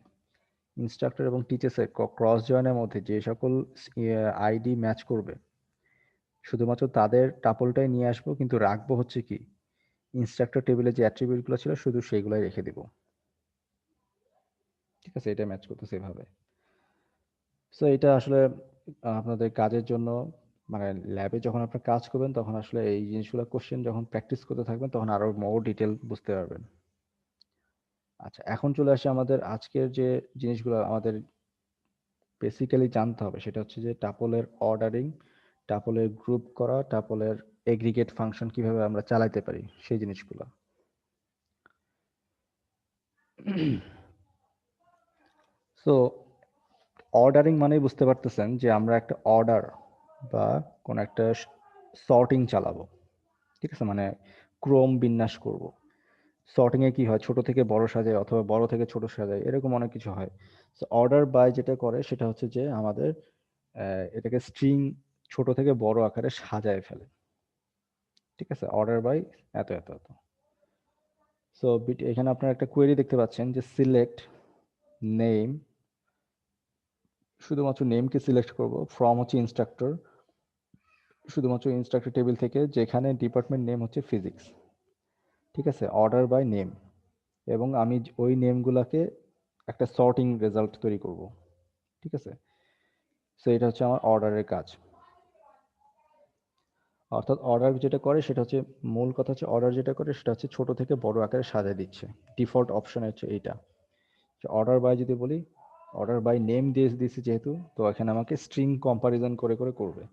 ইনস্ট্রাক্টর এবং টিচার্স এর ক্রস জয়েনের মধ্যে যে সকল আইডি ম্যাচ করবে শুধুমাত্র তাদের টাপলটাই নিয়ে আসবো, কিন্তু রাখবো হচ্ছে কি ইনস্ট্রাক্টর টেবিলে যে অ্যাট্রিবিউট গুলো ছিল শুধু সেইগুলাই রেখে দিব, ঠিক আছে, এটা ম্যাচ করতেছে এভাবে। সো এটা আসলে আপনাদের কাজের জন্য, মানে ল্যাবে যখন আপনারা কাজ করবেন তখন আসলে এই জিনিসগুলো কোশ্চেন যখন প্র্যাকটিস করতে থাকবেন তখন আরো মোর ডিটেল বুঝতে পারবেন। আচ্ছা, এখন চলে আসে আমাদের আজকের যে জিনিসগুলো আমাদের বেসিক্যালি জানতে হবে, সেটা হচ্ছে যে টাপলের অর্ডারিং, টাপলের গ্রুপ করা, টাপলের এগ্রিগেট ফাংশন কিভাবে আমরা চালাতে পারি সেই জিনিসগুলো। সো অর্ডারিং মানেই বুঝতে পারতেছেন যে আমরা একটা অর্ডার বা কোন একটা সর্টিং চালাবো, ঠিক আছে, মানে ক্রম বিন্যাস করব। সর্টিং এ কি হয়, ছোট থেকে বড় সাজায় অথবা বড় থেকে ছোট সাজায়, এরকম অনেক কিছু হয়। অর্ডার বাই যেটা করে সেটা হচ্ছে যে আমাদের এটাকে স্ট্রিং ছোট থেকে বড় আকারে সাজায় ফেলে, ঠিক আছে, অর্ডার বাই এত এত এত। সো এখানে আপনারা একটা কোয়েরি দেখতে পাচ্ছেন যে সিলেক্ট নেম, শুধুমাত্র নেমকে সিলেক্ট করব, ফ্রম হচ্ছে ইনস্ট্রাক্টর, শুধুমাত্র ইনস্ট্রাক্টর টেবিল থেকে, যেখানে ডিপার্টমেন্ট নেম হচ্ছে ফিজিক্স, ঠিক আছে, অর্ডার বাই নেম, এবং আমি ওই নেমগুলোকে একটা সর্টিং রেজাল্ট তৈরি করব, ঠিক আছে। সো এটা হচ্ছে আমার অর্ডারের কাজ। অর্থাৎ অর্ডার যেটা করে সেটা হচ্ছে, মূল কথা হচ্ছে অর্ডার যেটা করে সেটা হচ্ছে ছোট থেকে বড় আকারে সাজায় দিচ্ছে। ডিফল্ট অপশন হচ্ছে এইটা। অর্ডার বাই যদি বলি, অর্ডার বাই নেম দিয়ে দিয়েছি যেহেতু, তো এখানে আমাকে স্ট্রিং কম্পারিজন করে করে করবে,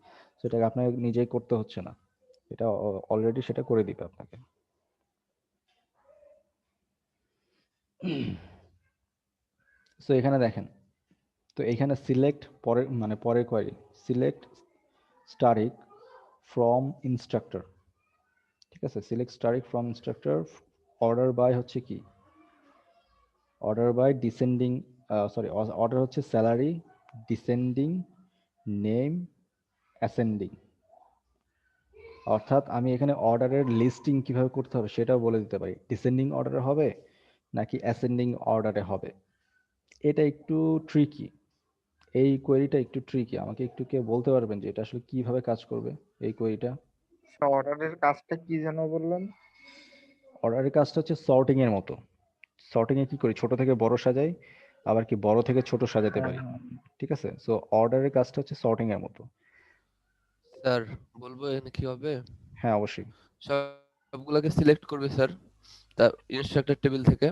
সেটাকে আপনাকে নিজেই করতে হচ্ছে না, এটা অলরেডি সেটা করে দিবে আপনাকে। সো এখানে দেখেন, তো এখানে সিলেক্ট পরে মানে পরের query, select asterisk from instructor, ঠিক আছে, select asterisk from instructor, order by হচ্ছে কি, order by descending, sorry, order হচ্ছে স্যালারি, ডিসেন্ডিং, নেম, অ্যাসেন্ডিং। অর্থাৎ আমি এখানে অর্ডারের লিস্টিং কিভাবে করতে হবে সেটাও বলে দিতে পারি, ডিসেন্ডিং অর্ডারে হবে নাকি অ্যাসেন্ডিং অর্ডারে হবে। এটা একটু ট্রিকি, এই কোয়েরিটা একটু ট্রিকি। আমাকে একটু কে বলতে পারবেন যে এটা আসলে কিভাবে কাজ করবে এই কোয়েরিটা? অর্ডারের কাজটা কি যেন বললেন? অর্ডারের কাজটা হচ্ছে সর্টিং এর মতো। সর্টিং এ কি করি, ছোট থেকে বড় সাজাই, আবার কি বড় থেকে ছোট সাজাতে পারি, ঠিক আছে। সো অর্ডারের কাজটা হচ্ছে সর্টিং এর মতো। স্যার বলবো এখানে কি হবে? হ্যাঁ অবশ্যই। সবগুলোকে সিলেক্ট করবে স্যার, তা ইনস্ট্রাক্টর টেবিল থেকে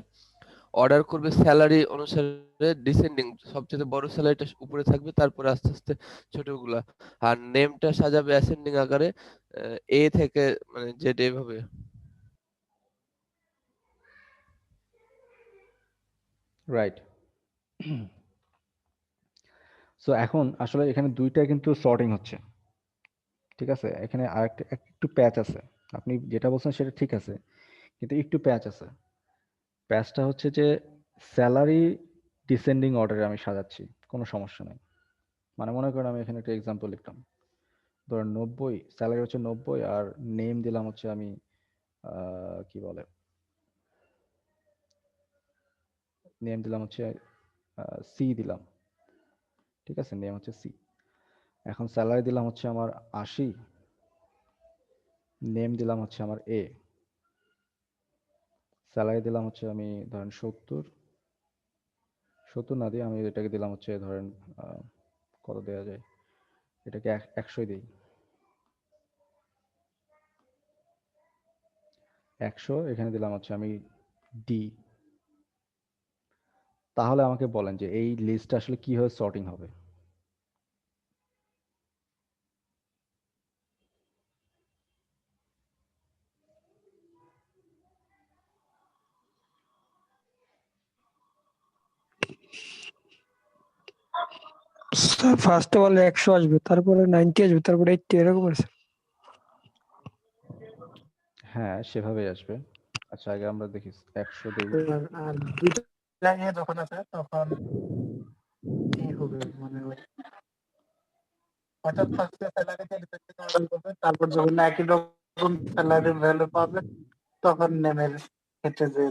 অর্ডার করবে স্যালারি অনুসারে, ডিসেন্ডিং সবচেয়ে বড় স্যালারিটা উপরে থাকবে, তারপরে আস্তে আস্তে ছোটগুলা, আর নেমটা সাজাবে অ্যাসেন্ডিং আকারে, এ থেকে মানে জেড এভাবে। রাইট। সো এখন আসলে এখানে দুইটা কিন্তু সর্টিং হচ্ছে, ঠিক আছে। এখানে আরেকটা একটু প্যাচ আছে, আপনি যেটা বলছেন সেটা ঠিক আছে, কিন্তু একটু প্যাচ আছে। প্যাচটা হচ্ছে যে স্যালারি ডিসেন্ডিং অর্ডারে আমি সাজাচ্ছি, কোনো সমস্যা নেই। মানে মনে করেন আমি এখানে একটা এক্সাম্পল লিখলাম, ধরেন 90, স্যালারি হচ্ছে 90, আর নেম দিলাম হচ্ছে আমি কি বলে, নেম দিলাম হচ্ছে সি দিলাম, ঠিক আছে, নেম হচ্ছে সি। এখন স্যালারি দিলাম হচ্ছে আমার 80, নেম দিলাম হচ্ছে আমার এ, স্যালারি দিলাম হচ্ছে আমি ধরেন 70 না দিয়ে আমি এটাকে দিলাম হচ্ছে ধরেন কত দেওয়া যায়, এটাকে 100 দিই, 100 এখানে দিলাম হচ্ছে আমি ডি। তাহলে আমাকে বলেন যে এই লিস্টটা আসলে কিভাবে সর্টিং হবে? স্যার ফার্স্টে বলে 100 আসবে, তারপরে 90 আসবে, তারপরে 80, এরকম আছে। হ্যাঁ সেভাবেই আসবে। আচ্ছা আগে আমরা দেখি 100 দিই। আর দুইটা লাইনে যখন আছে তখন কি হবে, মানে অর্থাৎ ফার্স্টে স্যালারি দিয়ে অর্ডার করবে, তারপর যখন একই রকম স্যালারি ভ্যালু পাবে তখন নেমের ক্ষেত্রে যে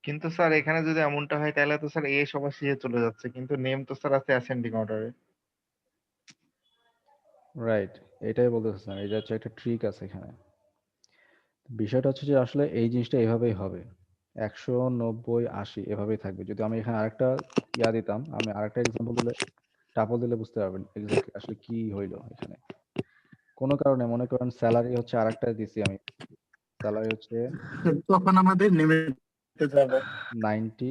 কিন্তু স্যার এখানে যদি এমনটা হয় তাহলে তো স্যার এ সবার শেষে চলে যাচ্ছে, কিন্তু নেম তো স্যার আছে অ্যাসেন্ডিং অর্ডারে। রাইট, এটাই বলতেছেন, এটা হচ্ছে একটা ট্রিক আছে এখানে। বিষয়টা হচ্ছে যে আসলে এই জিনিসটা এভাবেই হবে, 100, 90, 80 এভাবেই থাকবে। যদি আমি এখানে আরেকটা দিতাম, আমি আরেকটা এক্সাম্পল দিলে, টাপল দিলে বুঝতে পারবেন এক্স্যাক্টলি আসলে কি হইলো এখানে। কোনো কারণে মনে করেন স্যালারি হচ্ছে আরেকটা দিছি আমি, স্যালারি হচ্ছে তখন আমাদের নেমে যাবে। 90।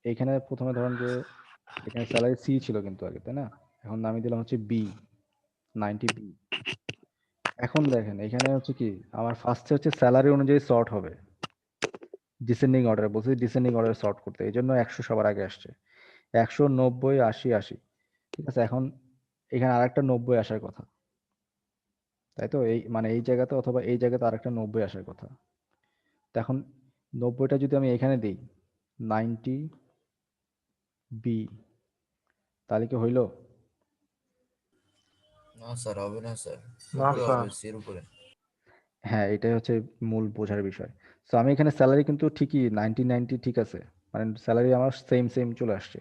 এখানে প্রথমে ধরেন যে এখানে স্যালারি সি ছিল কিন্তু আগে, তাই না? এখন আমি দিলাম হচ্ছে বি, 90 বি। এখন দেখেন এখানে হচ্ছে কি আমার ফার্স্টে হচ্ছে স্যালারি অনুযায়ী সর্ট হবে, ডিসেন্ডিং অর্ডার বলছি, ডিসেন্ডিং অর্ডার সর্ট করতে, এই জন্য 100 সবার আগে আসছে, 100, 90, 80, 80। ঠিক আছে, এখন এখানে আরেকটা 90 আসার কথা, তাই তো? এই মানে এই জায়গাতে অথবা এই জায়গাতে আরেকটা 90 আসার কথা। তো এখন 90টা যদি আমি এখানে দিই 90 বি, তাহলে কি হইলো? না স্যার, হবে না স্যার, না উপরে স্যার। হবে, সির উপরে। হ্যাঁ, এটাই হচ্ছে মূল বোঝার বিষয়। সো আমি এখানে স্যালারি কিন্তু ঠিকই 90 90 ঠিক আছে, মানে স্যালারি আমার সেম চলে আসছে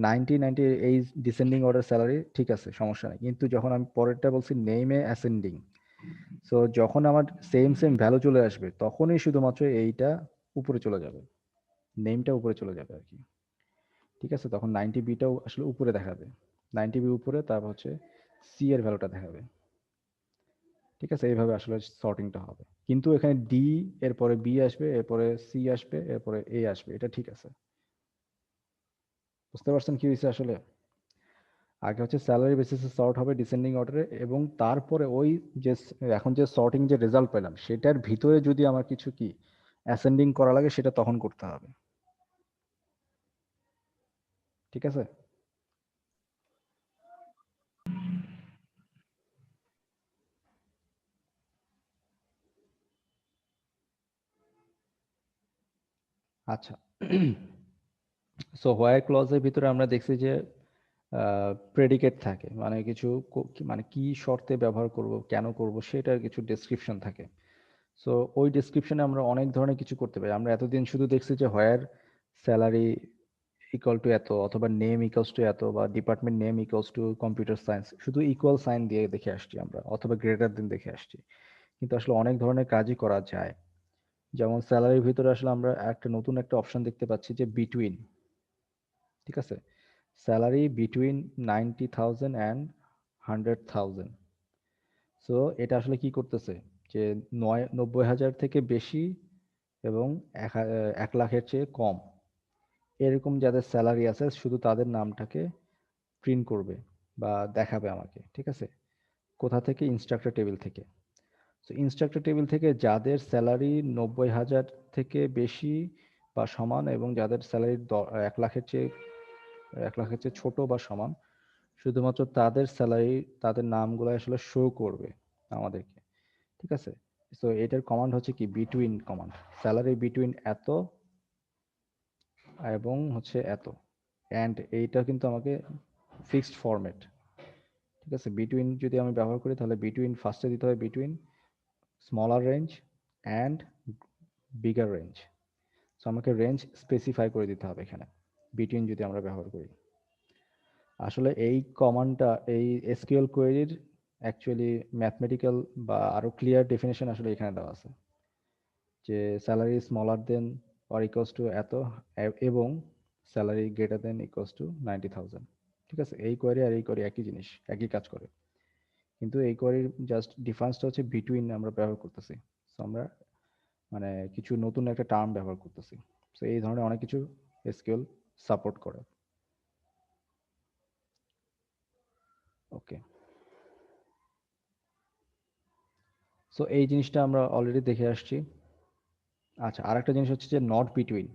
90 90, এই ডিসেন্ডিং অর্ডার স্যালারি ঠিক আছে, সমস্যা নেই। কিন্তু যখন আমি পরেরটা বলছি নেমে অ্যাসেন্ডিং, সো যখন আমার সেম ভ্যালু চলে আসবে তখনই শুধুমাত্র এইটা উপরে চলে যাবে, নেমটা উপরে চলে যাবে আর কি। ঠিক আছে, তখন 90 বিটাও আসলে উপরে দেখাবে, 90 বি উপরে, তারপর হচ্ছে সি এর ভ্যালুটা দেখাবে। ঠিক আছে, এইভাবে আসলে সর্টিংটা হবে। কিন্তু এখানে ডি, এরপরে বি আসবে, এরপরে সি আসবে, এরপরে এ আসবে, এটা ঠিক আছে। বুঝতে পারছেন কি হয়েছে আসলে? আগে হচ্ছে স্যালারি বেসিসে সর্ট হবে ডিসেন্ডিং অর্ডারে, এবং তারপরে ওই যে এখন যে সর্টিং যে রেজাল্ট পেলাম সেটার ভিতরে যদি আমার কিছু কি অ্যাসেন্ডিং করা লাগে সেটা তখন করতে হবে। ঠিক আছে? আচ্ছা, সো হোয়ার ক্লজের ভিতরে আমরা দেখছি যে প্রেডিকেট থাকে, মানে কিছু মানে কি শর্তে ব্যবহার করব, কেন করব, সেটার কিছু ডেসক্রিপশন থাকে। সো ওই ডেসক্রিপশনে আমরা অনেক ধরনের কিছু করতে পারি। আমরা এতদিন শুধু দেখছি যে হোয়ার স্যালারি ইকুয়াল টু এত, অথবা নেম ইকুয়ালস টু এত, বা department name equals two computer science, শুধু ইকুয়াল সাইন দিয়ে দেখে আসছি আমরা, অথবা গ্রেটার দেন দেখে আসছি। কিন্তু আসলে অনেক ধরনের কাজই করা যায়। যেমন স্যালারির ভিতরে আসলে আমরা একটা নতুন একটা অপশন দেখতে পাচ্ছি যে বিটুইন। ঠিক আছে, স্যালারি বিটুইন 90,000 অ্যান্ড 100,000। সো এটা আসলে কি করতেছে যে 90,000 থেকে বেশি এবং 1 লাখের চেয়ে কম, এরকম যাদের স্যালারি আছে শুধু তাদের নামটাকে প্রিন্ট করবে বা দেখাবে আমাকে। ঠিক আছে, কোথা থেকে? ইনস্ট্রাক্টর টেবিল থেকে। সো ইনস্ট্রাক্টর টেবিল থেকে যাদের স্যালারি 90,000 থেকে বেশি বা সমান, এবং যাদের স্যালারি 1 লাখের চেয়ে ছোট বা সমান, শুধুমাত্র তাদের স্যালারি, তাদের নামগুলো আসলে শো করবে আমাদেরকে। ঠিক আছে, সো এটার কমান্ড হচ্ছে কি বিটুইন কমান্ড। স্যালারি বিটুইন এত এবং হচ্ছে এত, অ্যান্ড এইটা কিন্তু আমাকে ফিক্সড ফরম্যাট। ঠিক আছে, বিটুইন যদি আমি ব্যবহার করি তাহলে বিটুইন ফার্স্টে দিতে হবে between smaller range and bigger range. So আমাকে রেঞ্জ স্পেসিফাই করে দিতে হবে এখানে বিটুইন যদি আমরা ব্যবহার করি। আসলে এই কমান্ডটা এই এসকিউএল কোয়েরির অ্যাকচুয়ালি ম্যাথমেটিক্যাল বা আরো ক্লিয়ার ডেফিনেশন আসলে এখানে দেওয়া আছে, যে salary smaller than or equals to এত, এবং salary greater than equals to 90,000। ঠিক আছে, এই কোয়ারি আর এই কোয়ারি একই জিনিস, একই কাজ করে, কিন্তু এই কোয়ারির জাস্ট ডিফারেন্সটা হচ্ছে বিটুইন আমরা ব্যবহার করতেছি। সো আমরা মানে কিছু নতুন একটা টার্ম ব্যবহার করতেছি। সো এই ধরনের অনেক কিছু এসকিউএল সাপোর্ট করে। ওকে, সো এই জিনিসটা আমরা অলরেডি দেখে আসছি। আচ্ছা, আরেকটা জিনিস হচ্ছে যে নট বিটুইন।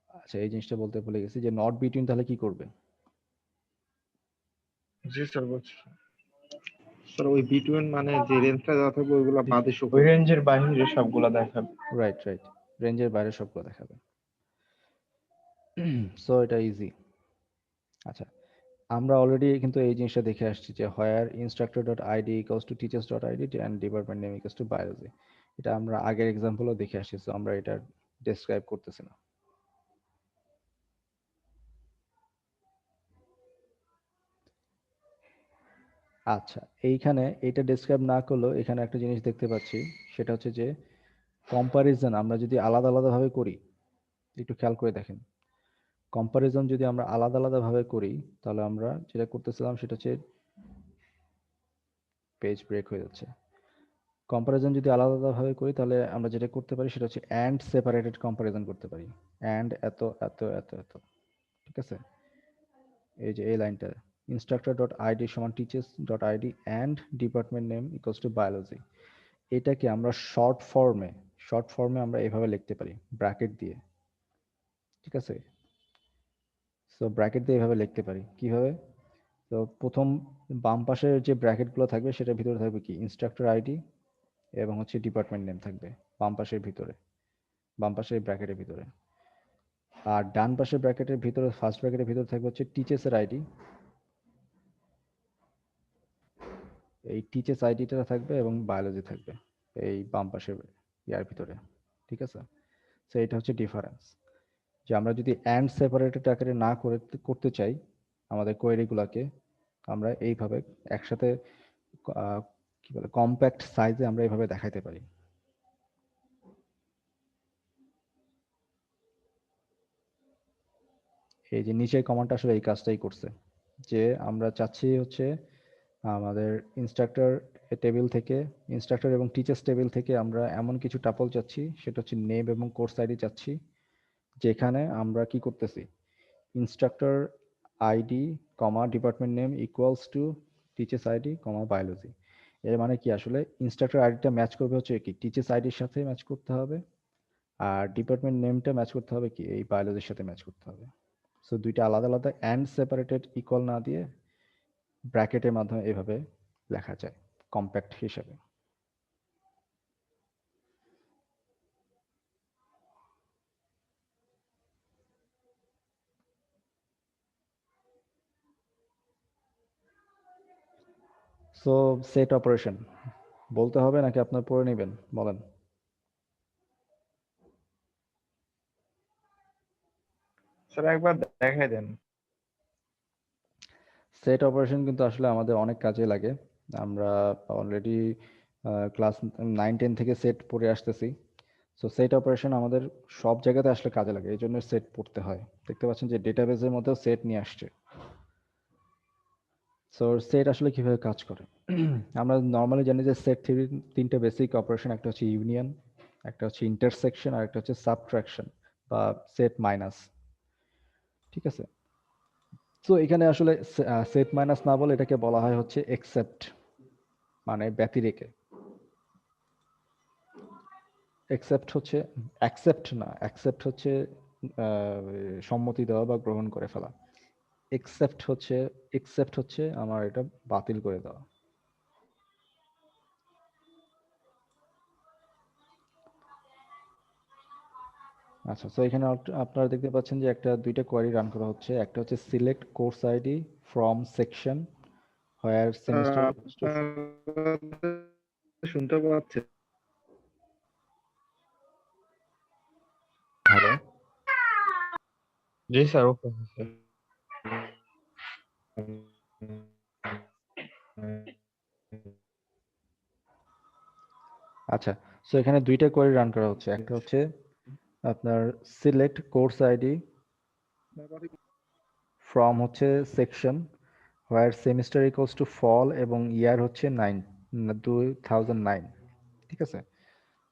আচ্ছা, এই জিনিসটা বলতে ভুলে গেছি যে নট বিটুইন তাহলে কি করবে? জি স্যার, বলছি স্যার, ওই বিটুইন মানে যে রেঞ্জটা দেওয়া থাকবে ওইগুলো বাদে শো ওই করবে। রেঞ্জের বাইরে সবগুলা দেখাবে। রাইট, রেঞ্জের বাইরে সবগুলো দেখাবে। সো এটা ইজি। আচ্ছা, আমরা অলরেডি কিন্তু এই জিনিসটা দেখে আসছি যে where instructor dot ID equals to teachers dot ID and department name equals to biology. এটা আমরা আগের এক্সাম্পলও দেখে আসছি, সো আমরা এটা ডেসক্রাইব করতেছি না। আচ্ছা, এইখানে এটা ডেসক্রাইব না করলেও এখানে একটা জিনিস দেখতে পাচ্ছি, সেটা হচ্ছে যে কম্পারিজন আমরা যদি আলাদা আলাদাভাবে করি, একটু খেয়াল করে দেখেন, কম্পারিজন যদি আমরা আলাদা আলাদাভাবে করি তাহলে আমরা যেটা করতেছিলাম সেটা হচ্ছে, পেজ ব্রেক হয়ে যাচ্ছে। কম্পারিজন যদি আলাদা আলাদাভাবে করি তাহলে আমরা যেটা করতে পারি সেটা হচ্ছে অ্যান্ড সেপারেটেড কম্পারিজন করতে পারি। অ্যান্ড এত এত এত এত, ঠিক আছে, এই যে এই লাইনটা instructor.id সমান teachers.id and department name equals to biology। এটাকে আমরা শর্ট ফর্মে আমরা এভাবে লিখতে পারি ব্র্যাকেট দিয়ে, ঠিক আছে? সো ব্র্যাকেট দিয়ে এভাবে লিখতে পারি কিভাবে? তো প্রথম বাম পাশের যে ব্র্যাকেটগুলো থাকবে সেটার ভিতরে থাকবে কি ইনস্ট্রাক্টর আইডি এবং হচ্ছে ডিপার্টমেন্ট নেম থাকবে বাম পাশের ব্র্যাকেটের ভিতরে। আর ডান পাশের ব্র্যাকেটের ভিতরে ফার্স্ট ব্র্যাকেটের ভিতরে থাকবে হচ্ছে টিচার্সের আইডি, এই টিচার্স আইডিটা থাকবে এবং বায়োলজি থাকবে এই বাম পাশের ইয়ার ভিতরে, ঠিক আছে? তো এটা হচ্ছে ডিফারেন্স, যে আমরা যদি অ্যান্ড সেপারেটেড আকারে না করতে চাই আমাদের কোয়েরিগুলোকে, আমরা এইভাবে একসাথে কি বলে কম্প্যাক্ট সাইজে আমরা এইভাবে দেখাইতে পারি। এই যে নিচের কমান্ডটা আসলে এই কাজটাই করছে, যে আমরা চাচ্ছি হচ্ছে আমাদের ইনস্ট্রাক্টর এবং টিচার্স টেবিল থেকে আমরা এমন কিছু টাপল চাচ্ছি, সেটা হচ্ছে নেম এবং কোর্স আইডি চাচ্ছি, যেখানে আমরা কি করতেছি instructor ID comma department name equals to teachers ID comma biology. এর মানে কি আসলে ইনস্ট্রাক্টর আইডিটা ম্যাচ করবে হচ্ছে কি টিচার্স আইডির সাথে ম্যাচ করতে হবে, আর ডিপার্টমেন্ট নেমটা ম্যাচ করতে হবে কি এই বায়োলজির সাথে ম্যাচ করতে হবে। সো দুইটা আলাদা আলাদা অ্যান্ড সেপারেটেড ইকুয়াল না দিয়ে ব্র্যাকেটের মাধ্যমে এভাবে লেখা যায় কম্প্যাক্ট হিসাবে। সো সেট অপারেশন বলতে হবে নাকি আপনার পড়ে নেবেন বলেন? স্যার একবার দেখাই দেন। সেট অপারেশন কিন্তু আসলে আমাদের অনেক কাজে লাগে। আমরা অলরেডি ক্লাস 9-10 থেকে সেট পড়ে আসতেছি। সো সেট অপারেশন আমাদের সব জায়গাতে আসলে কাজে লাগে, এই জন্য সেট পড়তে হয়। দেখতে পাচ্ছেন যে ডেটাবেসের মধ্যেও সেট নিয়ে আসছে। সো সেট আসলে কিভাবে কাজ করে? আমরা নর্মালি জানি যে সেট থিওরির তিনটে বেসিক অপারেশন, একটা হচ্ছে ইউনিয়ন, একটা হচ্ছে ইন্টারসেকশন, আর একটা হচ্ছে সাবট্রাকশন বা সেট মাইনাস, ঠিক আছে? তো এখানে আসলে সেট মাইনাস না বলে এটাকে বলা হয় হচ্ছে এক্সেপ্ট, মানে ব্যতিরেকে। অ্যাকসেপ্ট হচ্ছে সম্মতি দেওয়া বা গ্রহণ করে ফেলা। এক্সেপ্ট হচ্ছে আমার এটা বাতিল করে দেওয়া। আচ্ছা, তো এখানে আপনারা দেখতে পাচ্ছেন যে দুইটা কোয়ারি রান করা হচ্ছে। একটা হচ্ছে select course ID from section where semester. শুনতে পাচ্ছেন? হ্যালো, জি স্যার, ওকে স্যার। আচ্ছা, সো এখানে দুইটা কোয়ারি রান করা হচ্ছে। একটা হচ্ছে আপনার সিলেক্ট কোর্স আইডি ফ্রম হচ্ছে section where semester equals to fall এবং ইয়ার হচ্ছে 2009, ঠিক আছে?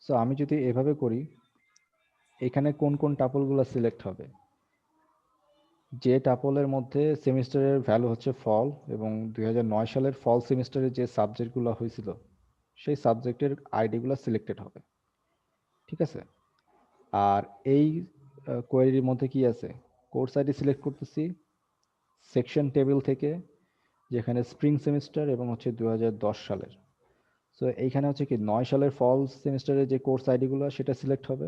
সো আমি যদি এভাবে করি, এখানে কোন কোন টাপলগুলো সিলেক্ট হবে? যে টাপলের মধ্যে সেমিস্টারের ভ্যালু হচ্ছে ফল এবং 2009 সালের ফল সেমিস্টারে যে সাবজেক্টগুলো হয়েছিল সেই সাবজেক্টের আইডিগুলো সিলেক্টেড হবে, ঠিক আছে? আর এই কোয়েরির মধ্যে কি আছে? কোর্স আইডি সিলেক্ট করতেছি সেকশন টেবিল থেকে, যেখানে স্প্রিং সেমিস্টার এবং হচ্ছে 2010 সালের। সো এইখানে হচ্ছে কি 9 সালের ফল সেমিস্টারের যে কোর্স আইডিগুলো সেটা সিলেক্ট হবে,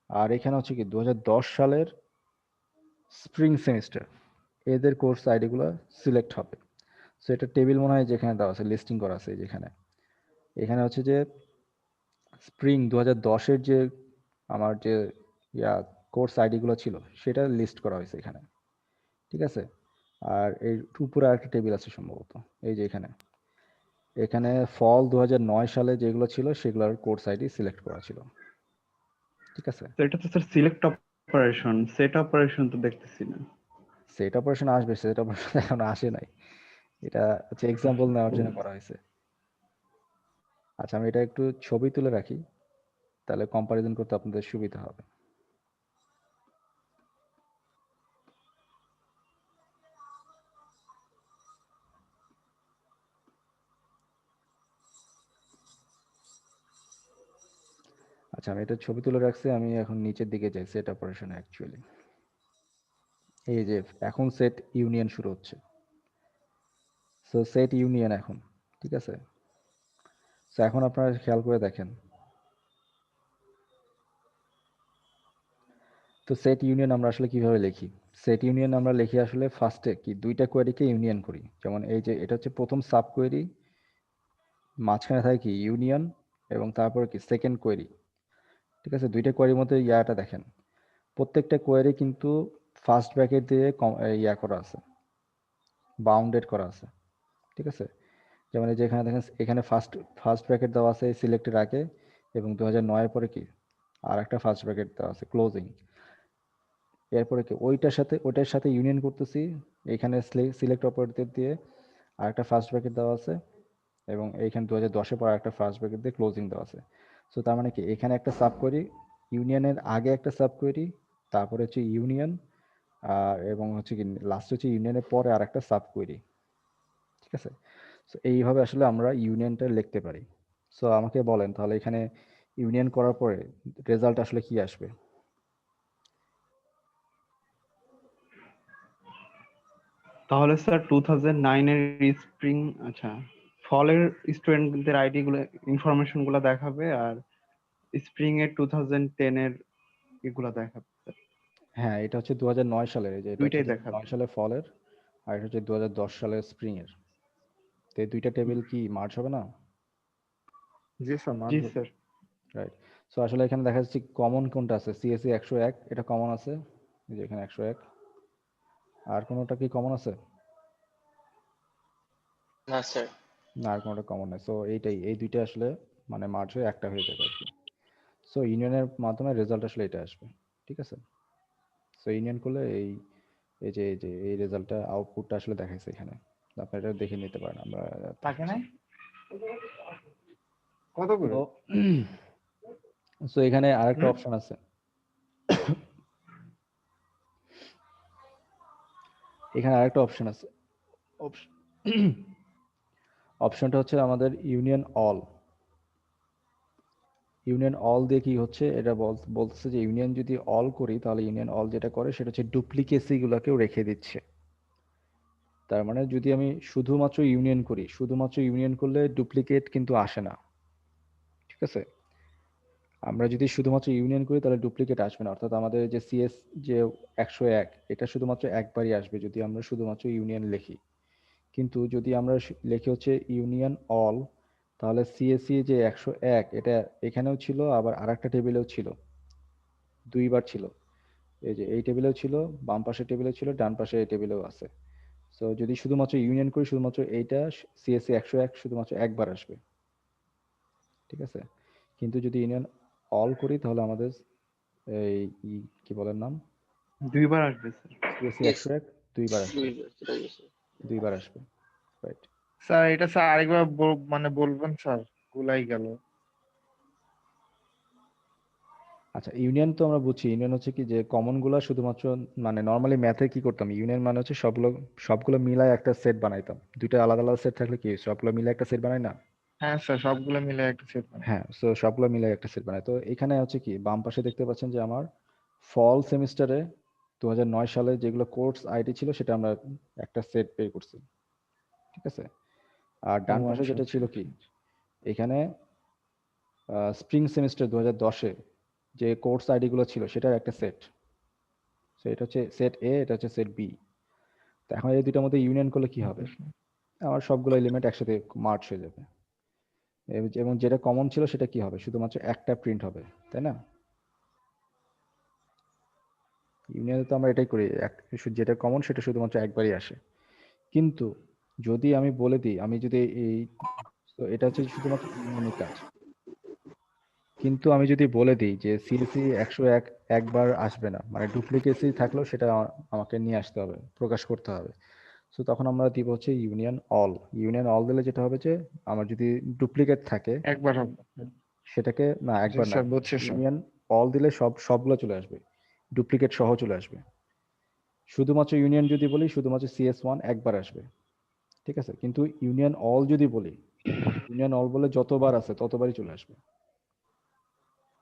আর এখানে হচ্ছে কি 2010 সালের স্প্রিং সেমিস্টার এদের কোর্স আইডিগুলো সিলেক্ট হবে। সো এটা টেবিল মনে হয় যেখানে দেওয়া আছে, লিস্টিং করা আছে যেখানে। এখানে হচ্ছে যে স্প্রিং 2010-এর যে আমার যে কোর্স আইডিগুলো ছিল সেটা লিস্ট করা হয়েছে এখানে, ঠিক আছে? আর এর উপরে আরেকটা টেবিল আছে সম্ভবত, এই যে এখানে ফল 2009 সালে যেগুলো ছিল সেগুলোর কোর্স আইডি সিলেক্ট করা ছিল, ঠিক আছে? তো এটা তো sir select operation, set operation তো দেখতেছি না। সেট অপারেশন আসবে, সেট অপারেশন এখন আসে নাই, এটা হচ্ছে এক্সাম্পল নেওয়ার জন্য করা হয়েছে। আচ্ছা, আমি এটা একটু ছবি তুলে রাখি, তাহলে কম্পারিজন করতে আপনাদের সুবিধা হবে। আচ্ছা, আমি এটা ছবি তুলে রাখছি, আমি এখন নিচের দিকে যাই সেট অপারেশন অ্যাকচুয়ালি। এই যে এখন সেট ইউনিয়ন শুরু হচ্ছে, সো সেট ইউনিয়ন এখন, ঠিক আছে। সো এখন আপনারা খেয়াল করে দেখেন, তো সেট ইউনিয়ন আমরা আসলে কিভাবে লিখি? সেট ইউনিয়ন আমরা লিখি আসলে ফার্স্টে কি দুইটা কোয়েরিকে ইউনিয়ন করি। যেমন এই যে এটা হচ্ছে প্রথম সাব কোয়েরি, মাঝখানে থাকে কি ইউনিয়ন, এবং তারপর কি সেকেন্ড কোয়েরি, ঠিক আছে। দুইটা কোয়েরির মধ্যে ইয়াটা দেখেন, প্রত্যেকটা কোয়েরি কিন্তু ফার্স্ট ব্র্যাকেট দিয়ে ইয়া করা আছে, বাউন্ডেড করা আছে, ঠিক আছে। যেমন এই যে এখানে দেখেন, এখানে ফার্স্ট ব্র্যাকেট দেওয়া আছে সিলেক্টের আগে, এবং 2009 এর পরে কি আর একটা ফার্স্ট ব্র্যাকেট দেওয়া আছে ক্লোজিং। এরপরে কি ওইটার সাথে ইউনিয়ন করতেছি, এখানে সিলেক্ট অপারেটর দিয়ে আরেকটা ফার্স্ট ব্র্যাকেট দেওয়া আছে, এবং এইখানে 2010 পর একটা ফার্স্ট ব্র্যাকেট দিয়ে ক্লোজিং দেওয়া আছে। সো তার মানে কি এখানে একটা সাব কোয়েরি, ইউনিয়নের আগে একটা সাব কোয়েরি, তারপরে হচ্ছে ইউনিয়ন, এবং হচ্ছে কি লাস্ট হচ্ছে ইউনিয়নের পরে আর একটা সাব কোয়েরি, ঠিক আছে। সো এইভাবে আসলে আমরা ইউনিয়নটা লিখতে পারি। সো আমাকে বলেন তাহলে এখানে ইউনিয়ন করার পরে রেজাল্ট আসলে কি আসবে? তাহলে স্যার 2009 এর স্প্রিং, আচ্ছা, ফলের স্টুডেন্টদের আইডি গুলো, ইনফরমেশন গুলো দেখাবে, আর স্প্রিং এর 2010 এর এগুলা দেখাবে স্যার। হ্যাঁ, এটা হচ্ছে 2009 সালের, এই যে এটা হচ্ছে দুইটাই 2009 দেখাবে। সালের ফলের, আর এটা হচ্ছে 2010 সালের স্প্রিং এর। তো এই দুইটা টেবিল কি মার্জ হবে না? জি স্যার, জি মানব। স্যার। রাইট। সো আসলে এখানে দেখা যাচ্ছে কমন কোনটা আছে, সিএসসি 101 এটা কমন আছে, এই যে এখানে 101, আর কোনোটা কি কমন আছে? না স্যার। না, আর কোনোটা কমন নাই। সো এই দুইটা আসলে মানে মার্জ হয়ে একটা হয়ে যাবে আর কি। সো ইউনিয়নের মাধ্যমে রেজাল্ট আসলে এটা আসবে, ঠিক আছে। সো ইউনিয়ন করলে এই যে এই রেজাল্টটা আউটপুটটা আসলে দেখাইছে এখানে, আপনারা এটা দেখে নিতে পারেন। আমরা থাকে নাই কত করে? সো এখানে আরেকটা অপশন আছে, এখানে আরেকটা অপশন আছে, অপশনটা হচ্ছে আমাদের ইউনিয়ন অল। ইউনিয়ন অল দিয়ে কি হচ্ছে, এটা বলতেছে যে ইউনিয়ন যদি অল করি তাহলে ইউনিয়ন অল যেটা করে সেটা হচ্ছে ডুপ্লিকেসি গুলাকেও রেখে দিচ্ছে। তার মানে যদি আমি শুধুমাত্র ইউনিয়ন করি, শুধুমাত্র ইউনিয়ন করলে ডুপ্লিকেট কিন্তু আসে না, ঠিক আছে। আমরা যদি শুধুমাত্র ইউনিয়ন করি তাহলে ডুপ্লিকেট আসবে না, অর্থাৎ আমাদের যে সিএস যে 101 এটা শুধুমাত্র একবারই আসবে যদি আমরা শুধুমাত্র ইউনিয়ন লিখি। কিন্তু যদি আমরা লিখি হচ্ছে ইউনিয়ন অল, তাহলে সিএসসি যে 101 এটা এখানেও ছিল, আবার আরেকটা টেবিলেও ছিল, দুইবার ছিল। এই যে এই টেবিলেও ছিল, বাম পাশের টেবিলেও ছিল, ডান পাশে এই টেবিলেও আছে। সো যদি শুধুমাত্র ইউনিয়ন করি, শুধুমাত্র এইটা সিএসসি 101 শুধুমাত্র একবার আসবে, ঠিক আছে। কিন্তু যদি ইউনিয়ন অল করি তাহলে আমাদের এই কি বলেন নাম, দুইবার আসবে স্যার। সিএসসি 101 দুইবার আসবে, দুইবার আসবে, রাইট। স্যার এটা স্যার আরেকবার মানে বলবেন স্যার, গুলাই গেল। আচ্ছা, ইউনিয়ন তো আমরা বুঝছি, ইউনিয়ন হচ্ছে কি যে কমন গুলা শুধুমাত্র, মানে নর্মালি ম্যাথে কি করতাম, ইউনিয়ন মানে হচ্ছে সবগুলো মিলায় একটা সেট বানাইতাম। দুইটা আলাদা আলাদা সেট থাকলে কি সবগুলো মিলে একটা সেট বানাই না? হ্যাঁ স্যার, সবগুলো মিলে একটা সেট বানাই। হ্যাঁ, সো সবগুলো মিলে একটা সেট বানাই। তো এখানে হচ্ছে কি বাম পাশে দেখতে পাচ্ছেন যে আমার ফল সেমিস্টারে 2009 সালে যেগুলো কোর্স আইডি ছিল সেটা আমরা একটা সেট বের করছি, ঠিক আছে। আর ডান পাশে যেটা ছিল কি এখানে স্প্রিং সেমিস্টার 2010-এ যে কোর্স আইডি গুলো ছিল সেটার একটা সেট। সো এটা হচ্ছে সেট এ, এটা হচ্ছে সেট বি। তো এখন এই দুইটার মধ্যে ইউনিয়ন করলে কি হবে, আমার সবগুলো এলিমেন্ট একসাথে মার্জ হয়ে যাবে, এবং যেটা কমন ছিল সেটা কি হবে, শুধুমাত্র একটা প্রিন্ট হবে, তাই না? ইউনিয়নে তো আমরা এটাই করি, যেটা কমন সেটা শুধুমাত্র একবারই আসে। কিন্তু যদি আমি বলে দিই, আমি যদি তো এটা হচ্ছে শুধুমাত্র ইউনিয়নের কাজ। কিন্তু আমি যদি বলে দিই যে সিএসসি 101 একবার আসবে না, মানে ডুপ্লিকেসি থাকলেও সেটা আমাকে নিয়ে আসতে হবে, প্রকাশ করতে হবে। সো তখন আমরা দিব হচ্ছে ইউনিয়ন অল। ইউনিয়ন অল দিলে যেটা হবে যে আমার যদি ডুপ্লিকেট থাকে একবার হবে। সেটাকে না, জি একবার না, স্যার, বুঝছি স্যার। ইউনিয়ন অল দিলে সবগুলো চলে আসবে, ডুপ্লিকেট সহ চলে আসবে। শুধুমাত্র ইউনিয়ন যদি বলি শুধুমাত্র CS1 একবার আসবে, ঠিক আছে। কিন্তু ইউনিয়ন অল যদি বলি, ইউনিয়ন অল বলে যতবার আছে ততবারই চলে আসবে।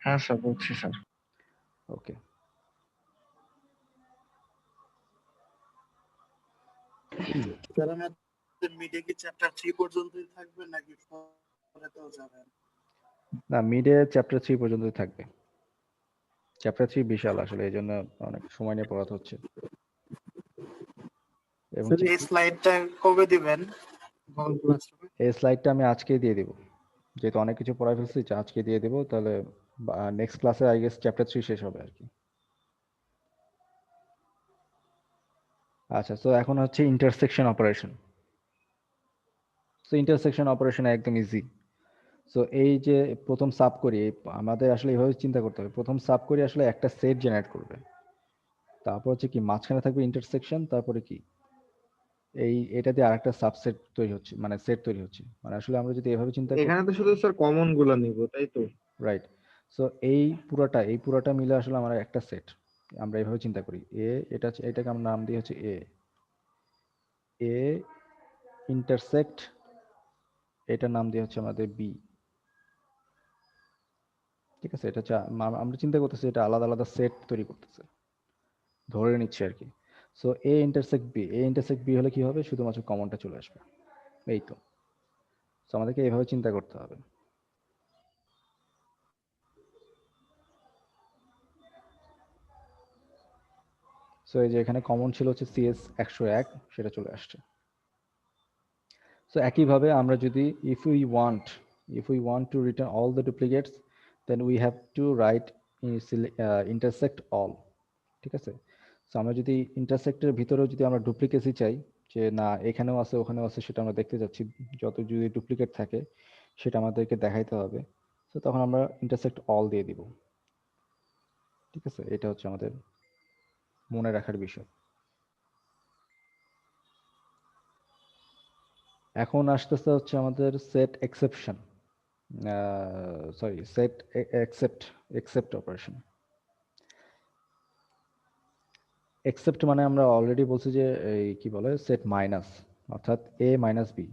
হ্যাঁ স্যার বলছি স্যার। ওকে। স্যার আমাদের মিডে কি চ্যাপ্টার 3 পর্যন্তই থাকবে নাকি পরেতেও যাবেন? না, মিডে চ্যাপ্টার 3 পর্যন্তই থাকবে। চ্যাপ্টার 3 বিশাল আসলে, এই জন্য অনেক সময় নিয়ে পড়াতে হচ্ছে। এবং স্যার এই স্লাইডটা কবে দিবেন গুগল ক্লাসরুমে? এই স্লাইডটা আমি আজকেই দিয়ে দেবো, যেহেতু অনেক কিছু পড়ায় ফেলছি, আজকে দিয়ে দেবো। তাহলে নেক্সট ক্লাসে আই গেস চ্যাপ্টার 3 শেষ হবে আর কি। আচ্ছা, তো এখন হচ্ছে ইন্টারসেকশন অপারেশন। তো ইন্টারসেকশন অপারেশন একদম ইজি। সো এই যে প্রথম সাব করি, আমাদের আসলে এইভাবে চিন্তা করতে হবে, প্রথম সাব করি আসলে একটা সেট জেনারেট করবে, তারপর হচ্ছে কি মাঝখানে থাকবে ইন্টারসেকশন, তারপরে কি এটা দিয়ে আরেকটা সাবসেট তৈরি হচ্ছে, মানে সেট তৈরি হচ্ছে। মানে আসলে আমরা যদি এভাবে চিন্তা করি, এখানে তো শুধু স্যার কমন গুলো নিব, তাই তো? রাইট। সো এই পুরাটা মিলে আসলে আমরা একটা সেট, আমরা এইভাবে চিন্তা করি। এটাকে আমরা নাম দিই হচ্ছে এ ইন্টারসেক্ট, এটার নাম দিয়ে হচ্ছে আমাদের বি। ঠিক আছে, এটা হচ্ছে আমরা চিন্তা করতেছি এটা আলাদা আলাদা সেট তৈরি করতেছে, ধরে নিচ্ছে আর কি। সো এ ইন্টারসেক্ট বি হলে কি হবে, শুধুমাত্র কমনটা চলে আসবে, এই তো। সো আমাদেরকে এইভাবে চিন্তা করতে হবে। সো এই যে এখানে কমন ছিল হচ্ছে CS 101, সেটা চলে আসছে। সো একইভাবে আমরা যদি if we want to return all the duplicates, then we have to write intersect all। ঠিক আছে, সো আমরা যদি ইন্টারসেক্টের ভিতরেও যদি আমরা ডুপ্লিকেসি চাই, যে না এখানেও আছে ওখানেও আছে, সেটা আমরা দেখতে যাচ্ছি, যত যদি ডুপ্লিকেট থাকে সেটা আমাদেরকে দেখাইতে হবে। তো তখন আমরা ইন্টারসেক্ট অল দিয়ে দিব। ঠিক আছে, এটা হচ্ছে আমাদের মনে রাখার বিষয়। এখন আসতেছে হচ্ছে আমাদের set exception, set except operation. Except মানে আমরা অলরেডি বলছি যে এই কি বলে সেট মাইনাস, অর্থাৎ এ মাইনাস বি,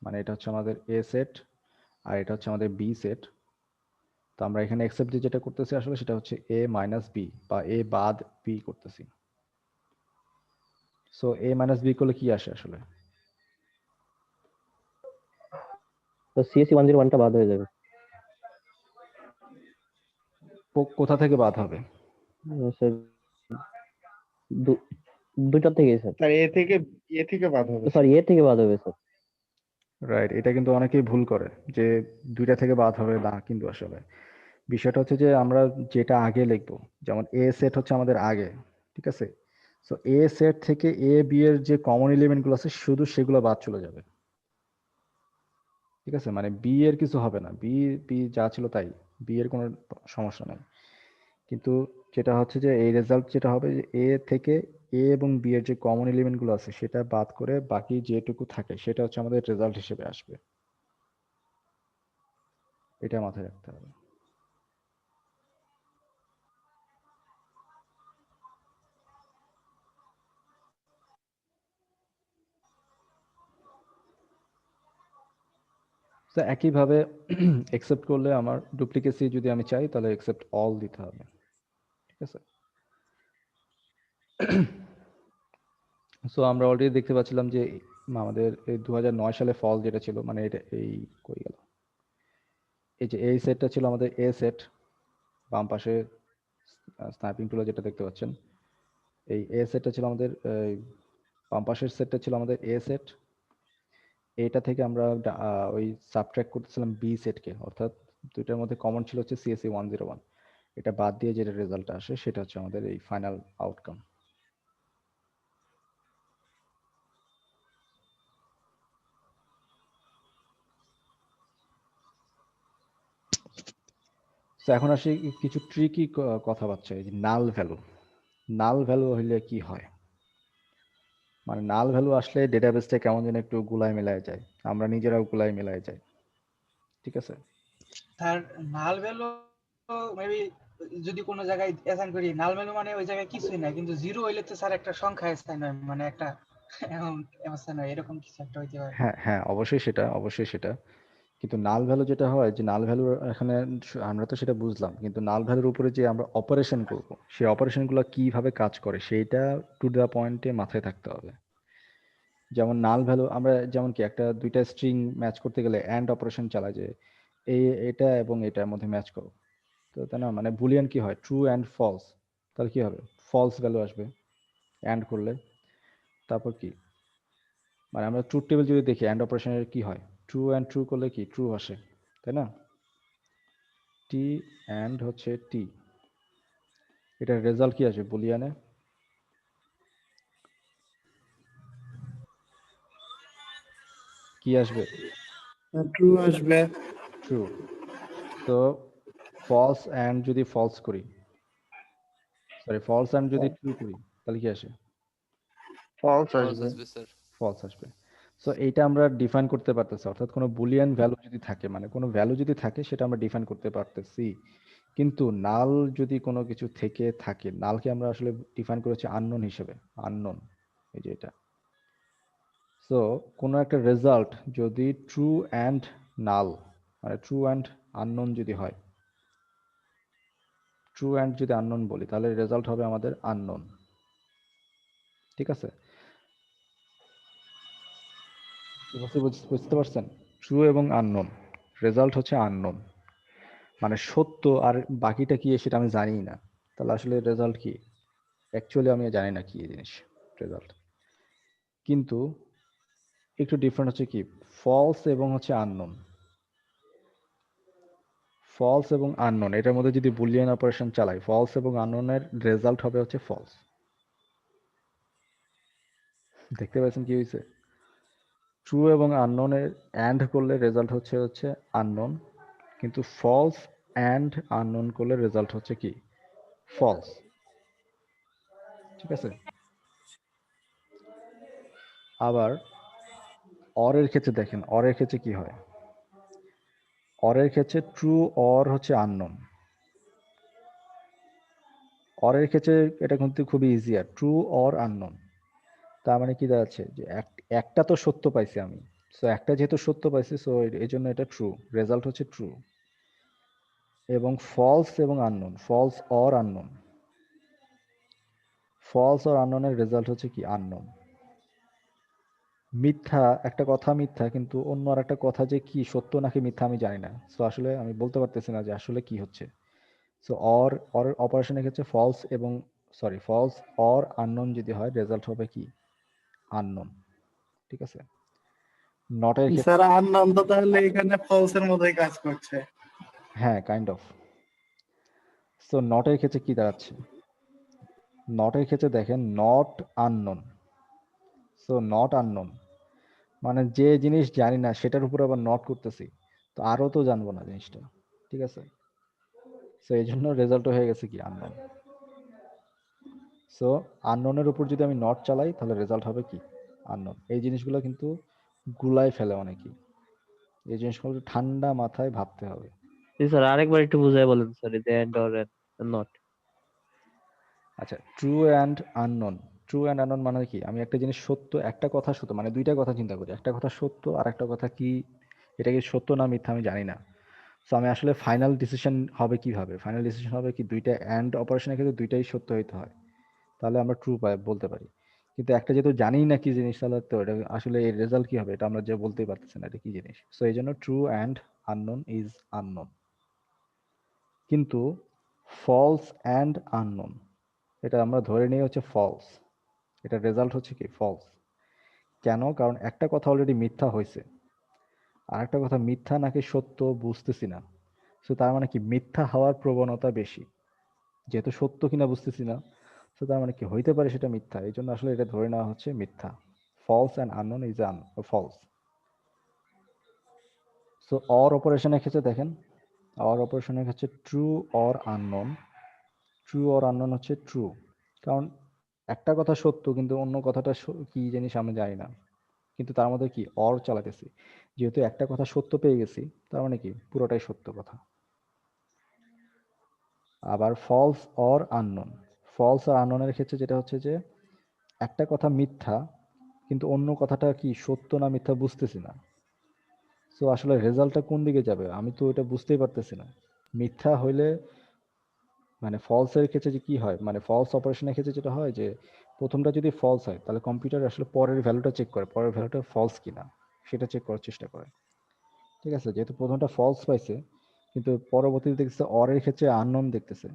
মানে এটা হচ্ছে আমাদের এ সেট আর এটা হচ্ছে আমাদের বি সেট। তো আমরা এখানে এক্সেপ্ট দিয়ে যেটা করতেছি আসলে সেটা হচ্ছে এ মাইনাস বি বা এ বাদ বি করতেছি। সো এ মাইনাস বি করলে কি আসে আসলে, তো সিএসসি 101টা বাদ হয়ে যাবে। কোথা থেকে বাদ হবে? স্যার দুইটা থেকে স্যার, স্যার এ থেকে বাদ হবে। সরি এ থেকে বাদ হবে স্যার। রাইট, এটা কিন্তু অনেকেই ভুল করে যে দুইটা থেকে বাদ হবে না, কিন্তু আসলে বিষয়টা হচ্ছে যে আমরা যেটা আগে লিখবো, যেমন এ সেট হচ্ছে আমাদের আগে, ঠিক আছে। সো এ সেট থেকে এ বি এর যে কমন এলিমেন্ট গুলো আছে শুধু সেগুলো বাদ চলে যাবে। ঠিক আছে, মানে বি এর কিছু হবে না, বি যা ছিল তাই, বি এর কোনো সমস্যা নাই। কিন্তু যেটা হচ্ছে যে এই রেজাল্ট যেটা হবে, যে এ থেকে এ এবং বি এর যে কমন এলিমেন্ট গুলো আছে সেটা বাদ করে বাকি যেটুকু থাকে সেটা হচ্ছে আমাদের রেজাল্ট হিসেবে আসবে, এটা মাথায় রাখতে হবে। তো একইভাবে একসেপ্ট করলে আমার ডুপ্লিকেসি যদি আমি চাই তাহলে একসেপ্ট অল দিতে হবে। ঠিক আছে, সো আমরা অলরেডি দেখতে পাচ্ছিলাম যে আমাদের এই 2009 সালে ফল যেটা ছিল, মানে এটা এই কই গেল, এই যে এই সেটটা ছিল আমাদের এ সেট, বাম পাশে স্ন্যাপিং টুলে যেটা দেখতে পাচ্ছেন, এই এ সেটটা ছিল আমাদের, বাম পাশের সেটটা ছিল আমাদের এ সেট। এটা থেকে আমরা ওই সাবট্রাক্ট করতেছিলাম বি সেটকে, অর্থাৎ দুইটার মধ্যে কমন ছিল হচ্ছে CSE 101, এটা বাদ দিয়ে যেটা রেজাল্ট আসে সেটা হচ্ছে আমাদের এই ফাইনাল আউটকাম। তো এখন আসি কিছু ট্রিকি কথাবার্তা, এই যে নাল ভ্যালু হইলে কি হয়, মানে নাল ভ্যালু আসলে ডেটাবেসটা কেমন যেন একটু গুলায় মেলায় যায়, আমরা নিজেরাও গুলায় মেলায় যাই। ঠিক আছে, স্যার নাল ভ্যালু মেবি যদি কোনো জায়গায় অ্যাসাইন করি, নাল ভ্যালু মানে ওই জায়গায় কিছুই না, কিন্তু জিরো হইলে তো স্যার একটা সংখ্যা অ্যাসাইন হয়, মানে একটা অ্যাসাইন হয়, এরকম কিছু একটা হইতে পারে। হ্যাঁ হ্যাঁ, অবশ্যই সেটা কিন্তু নাল ভ্যালু যেটা হয় যে নাল ভ্যালু এখানে আমরা তো সেটা বুঝলাম, কিন্তু নাল ভ্যালুর উপরে যে আমরা অপারেশন করব সেই অপারেশনগুলো কিভাবে কাজ করে সেইটা টু দ্য পয়েন্টে মাথায় থাকতে হবে। যেমন নাল ভ্যালু আমরা যেমন কি একটা দুইটা স্ট্রিং ম্যাচ করতে গেলে অ্যান্ড অপারেশন চালায় যে এটা এবং এটার মধ্যে ম্যাচ করো, তো তাই না? মানে বুলিয়ান কি হয়, ট্রু অ্যান্ড ফলস, তাহলে কি হবে, ফলস ভ্যালু আসবে অ্যান্ড করলে। তারপর কি, মানে আমরা ট্রুথ টেবিল যদি দেখি অ্যান্ড অপারেশনের কি হয়, ট্রু অ্যান্ড ট্রু করলে কি ট্রু আসে, তাই না? টি অ্যান্ড হচ্ছে টি, এটার রেজাল্ট কি আসবে বুলিয়ানে, কি আসবে, ট্রু আসবে। ট্রু। তো ফলস অ্যান্ড যদি ফলস করি, সরি ফলস অ্যান্ড যদি ট্রু করি তাহলে কি আসে, ফলস ফলস আসবে। আসবে স্যার। ফলস আসবে। সো এইটা আমরা ডিফাইন করতে পারতেছি, অর্থাৎ কোনো বুলিয়ান ভ্যালু যদি থাকে, মানে কোনো ভ্যালু যদি থাকে সেটা আমরা ডিফাইন করতে পারতেছি। কিন্তু নাল যদি কোনো কিছু থেকে থাকে, নালকে আমরা আসলে ডিফাইন করেছি আননোন হিসেবে, আননোন, এই যে এটা। সো কোনো একটা রেজাল্ট যদি ট্রু অ্যান্ড নাল, মানে ট্রু অ্যান্ড আননোন যদি হয়, ট্রু অ্যান্ড যদি আননোন বলি তাহলে রেজাল্ট হবে আমাদের আননোন। ঠিক আছে, বুঝতে পারছেন? ট্রু এবং আননোন, রেজাল্ট হচ্ছে আননোন, মানে সত্য আর বাকিটা কি সেটা আমি জানি না, তাহলে আসলে রেজাল্ট কি, অ্যাকচুয়ালি আমি জানি না কি জিনিস রেজাল্ট। কিন্তু একটু ডিফারেন্ট হচ্ছে কি, ফলস এবং হচ্ছে আননোন, ফলস এবং আননোন এটার মধ্যে যদি বুলিয়ান অপারেশন চালাই, ফলস এবং আননোনের রেজাল্ট হবে হচ্ছে ফলস। দেখতে পাচ্ছেন কি হয়েছে, ট্রু এবং আননোনের অ্যান্ড করলে রেজাল্ট হচ্ছে আননোন, কিন্তু ফলস অ্যান্ড আননোন করলে রেজাল্ট হচ্ছে কি, ফলস। ঠিক আছে, আবার অরের ক্ষেত্রে দেখেন, অরের ক্ষেত্রে কি হয়, অরের ক্ষেত্রে ট্রু অর হচ্ছে আননোন, অরের ক্ষেত্রে এটা কিন্তু খুবই ইজিয়ার, ট্রু অর আননোন। তার মানে কি দাঁড়াচ্ছে যে একটা তো সত্য পাইছি আমি, সো একটা যেহেতু সত্য পাইছি সো এই জন্য এটা ট্রু, রেজাল্ট হচ্ছে ট্রু। এবং ফলস এবং unknown, false or unknown, false or আননোনের রেজাল্ট হচ্ছে কি আননোন। মিথ্যা, একটা কথা মিথ্যা কিন্তু অন্য আর একটা কথা যে কি সত্য নাকি মিথ্যা আমি জানি না, সো আসলে আমি বলতে পারতেছি না যে আসলে কি হচ্ছে। সো অর অর অপারেশনের ক্ষেত্রে ফলস এবং সরি ফলস অর আননোন যদি হয় রেজাল্ট হবে কি আননোন। ঠিক আছে, নটের ক্ষেত্রে, স্যার আনন্দ তাহলে এখানে ফলসের মতোই কাজ করছে। হ্যাঁ কাইন্ড অফ। সো নটের ক্ষেত্রে কি দাঁড়াচ্ছে, নটের ক্ষেত্রে দেখেন not unknown, so not unknown মানে যে জিনিস জানি না সেটার উপর আবার নট করতেছি, তো আরও তো জানবো না জিনিসটা। ঠিক আছে, সো এই জন্য রেজাল্ট হয়ে গেছে কি আননোন। সো আননোনের উপর যদি আমি নট চালাই তাহলে রেজাল্ট হবে কি আননোন। এই জিনিসগুলো কিন্তু গুলাই ফেলে অনেকেই, এই জিনিসগুলো একটু ঠান্ডা মাথায় ভাবতে হবে। জি স্যার, আরেকবার একটু বুঝাই বলেন স্যার, এই যে এন্ড অর নট। আচ্ছা, true and unknown, true and unknown মানে কি, আমি একটা জিনিস সত্য, একটা কথা সত্য, মানে দুইটা কথা চিন্তা করি, একটা কথা সত্য আর একটা কথা কি, এটা কি সত্য না মিথ্যা আমি জানি না। সো আমি আসলে ফাইনাল ডিসিশন হবে কিভাবে, ফাইনাল ডিসিশন হবে কি দুইটা অ্যান্ড অপারেশনের ক্ষেত্রে দুইটাই সত্য হইতে হয়, তাহলে আমরা ট্রু বলতে পারি। কিন্তু একটা যেহেতু জানি না কি জিনিস, তাহলে তো এটা আসলে এর রেজাল্ট কি হবে এটা আমরা যে বলতেই পারতেছি না এটা কি জিনিস। সো এই জন্য true and unknown is unknown. কিন্তু ফলস অ্যান্ড আননোন এটা আমরা ধরে নিই হচ্ছে ফলস, এটা রেজাল্ট হচ্ছে কি ফলস। কেন, কারণ একটা কথা অলরেডি মিথ্যা হয়েছে, আর একটা কথা মিথ্যা নাকি সত্য বুঝতেছি না, সো তার মানে কি মিথ্যা হওয়ার প্রবণতা বেশি, যেহেতু সত্য কিনা বুঝতেছি না, সো তার মানে কি হইতে পারে সেটা মিথ্যা, এই জন্য আসলে এটা ধরে নেওয়া হচ্ছে মিথ্যা। False and unknown is false. So or অপারেশনের ক্ষেত্রে দেখেন, অর অপারেশনের ক্ষেত্রে true or unknown, true or unknown হচ্ছে ট্রু, কারণ একটা কথা সত্য কিন্তু অন্য কথাটা কি জিনিস আমি জানি না, কিন্তু তার মধ্যে কি অর চালাতেছি, যেহেতু একটা কথা সত্য পেয়ে গেছি তার মানে কি পুরোটাই সত্য কথা। আবার ফলস অর আননোন, ফলস আর আননোনের ক্ষেত্রে যেটা হচ্ছে যে একটা কথা মিথ্যা কিন্তু অন্য কথাটা কি সত্য না মিথ্যা বুঝতেছি না, সো আসলে রেজাল্টটা কোন দিকে যাবে আমি তো এটা বুঝতেই পারতেছি না। মিথ্যা হইলে মানে ফলসের ক্ষেত্রে যে কি হয়, মানে ফলস অপারেশনের ক্ষেত্রে যেটা হয় যে প্রথমটা যদি ফলস হয় তাহলে কম্পিউটার আসলে পরের ভ্যালুটা চেক করে, পরের ভ্যালুটা ফলস কিনা সেটা চেক করার চেষ্টা করে। ঠিক আছে, যেহেতু প্রথমটা ফলস পাইছে কিন্তু পরবর্তীতে দেখতেছে অরের ক্ষেত্রে আননোন দেখতেছে,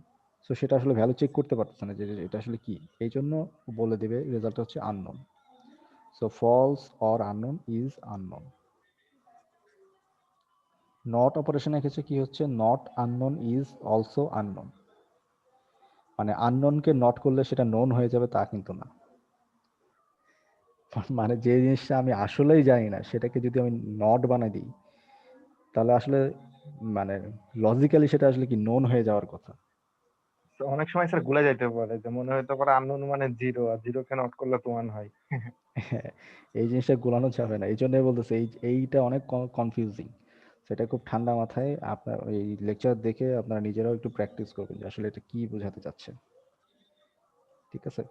সো সেটা আসলে ভ্যালু চেক করতে পারতেছে না যে এটা আসলে কি, এই জন্য বলে দিবে রেজাল্টটা হচ্ছে unknown. So false or unknown is unknown. Not অপারেশনের ক্ষেত্রে কি হচ্ছে, not unknown is also unknown, মানে আননোনকে নট করলে সেটা নোন হয়ে যাবে তা কিন্তু না। মানে যে জিনিসটা আমি আসলেই জানি না সেটাকে যদি আমি নট বানাই দিই তাহলে আসলে মানে লজিক্যালি সেটা আসলে কি নোন হয়ে যাওয়ার কথা। তো অনেক সময় স্যার গুলা যাইতে পারে, যে মনে হতে পারে আননোন মানে জিরো, আর জিরো কে নট করলে তো ওয়ান হয়। হ্যাঁ, এই জিনিসটা গোলানো যাবে না, এই জন্যই বলতেছে এইটা অনেক কনফিউজিং। সেটা খুব ঠান্ডা মাথায় আপনার এই লেকচার দেখে আপনারা নিজেরাও একটু প্র্যাকটিস করবেন যে আসলে এটা কি বোঝাতে চাচ্ছে। ঠিক আছে।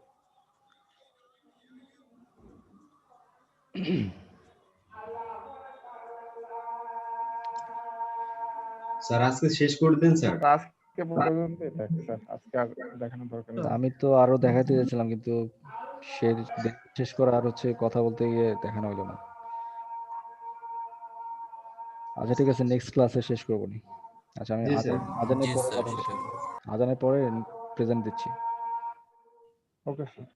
স্যার আজকে শেষ করে দিন স্যার। তো আজকে পর্যন্তই থাক স্যার, আজকে আর দেখানোর দরকার নেই। আমি তো আরো দেখাতে চাইছিলাম কিন্তু সে শেষ করা আর হচ্ছে কথা বলতে গিয়ে দেখানো হলো না। আচ্ছা ঠিক আছে, নেক্সট ক্লাসে শেষ করবো নি। আচ্ছা আমি জি স্যার। আজানের জি পরে স্যার, কথা জি বলছি। স্যার। আজানের পরে প্রেজেন্ট দিচ্ছি। Okay sir.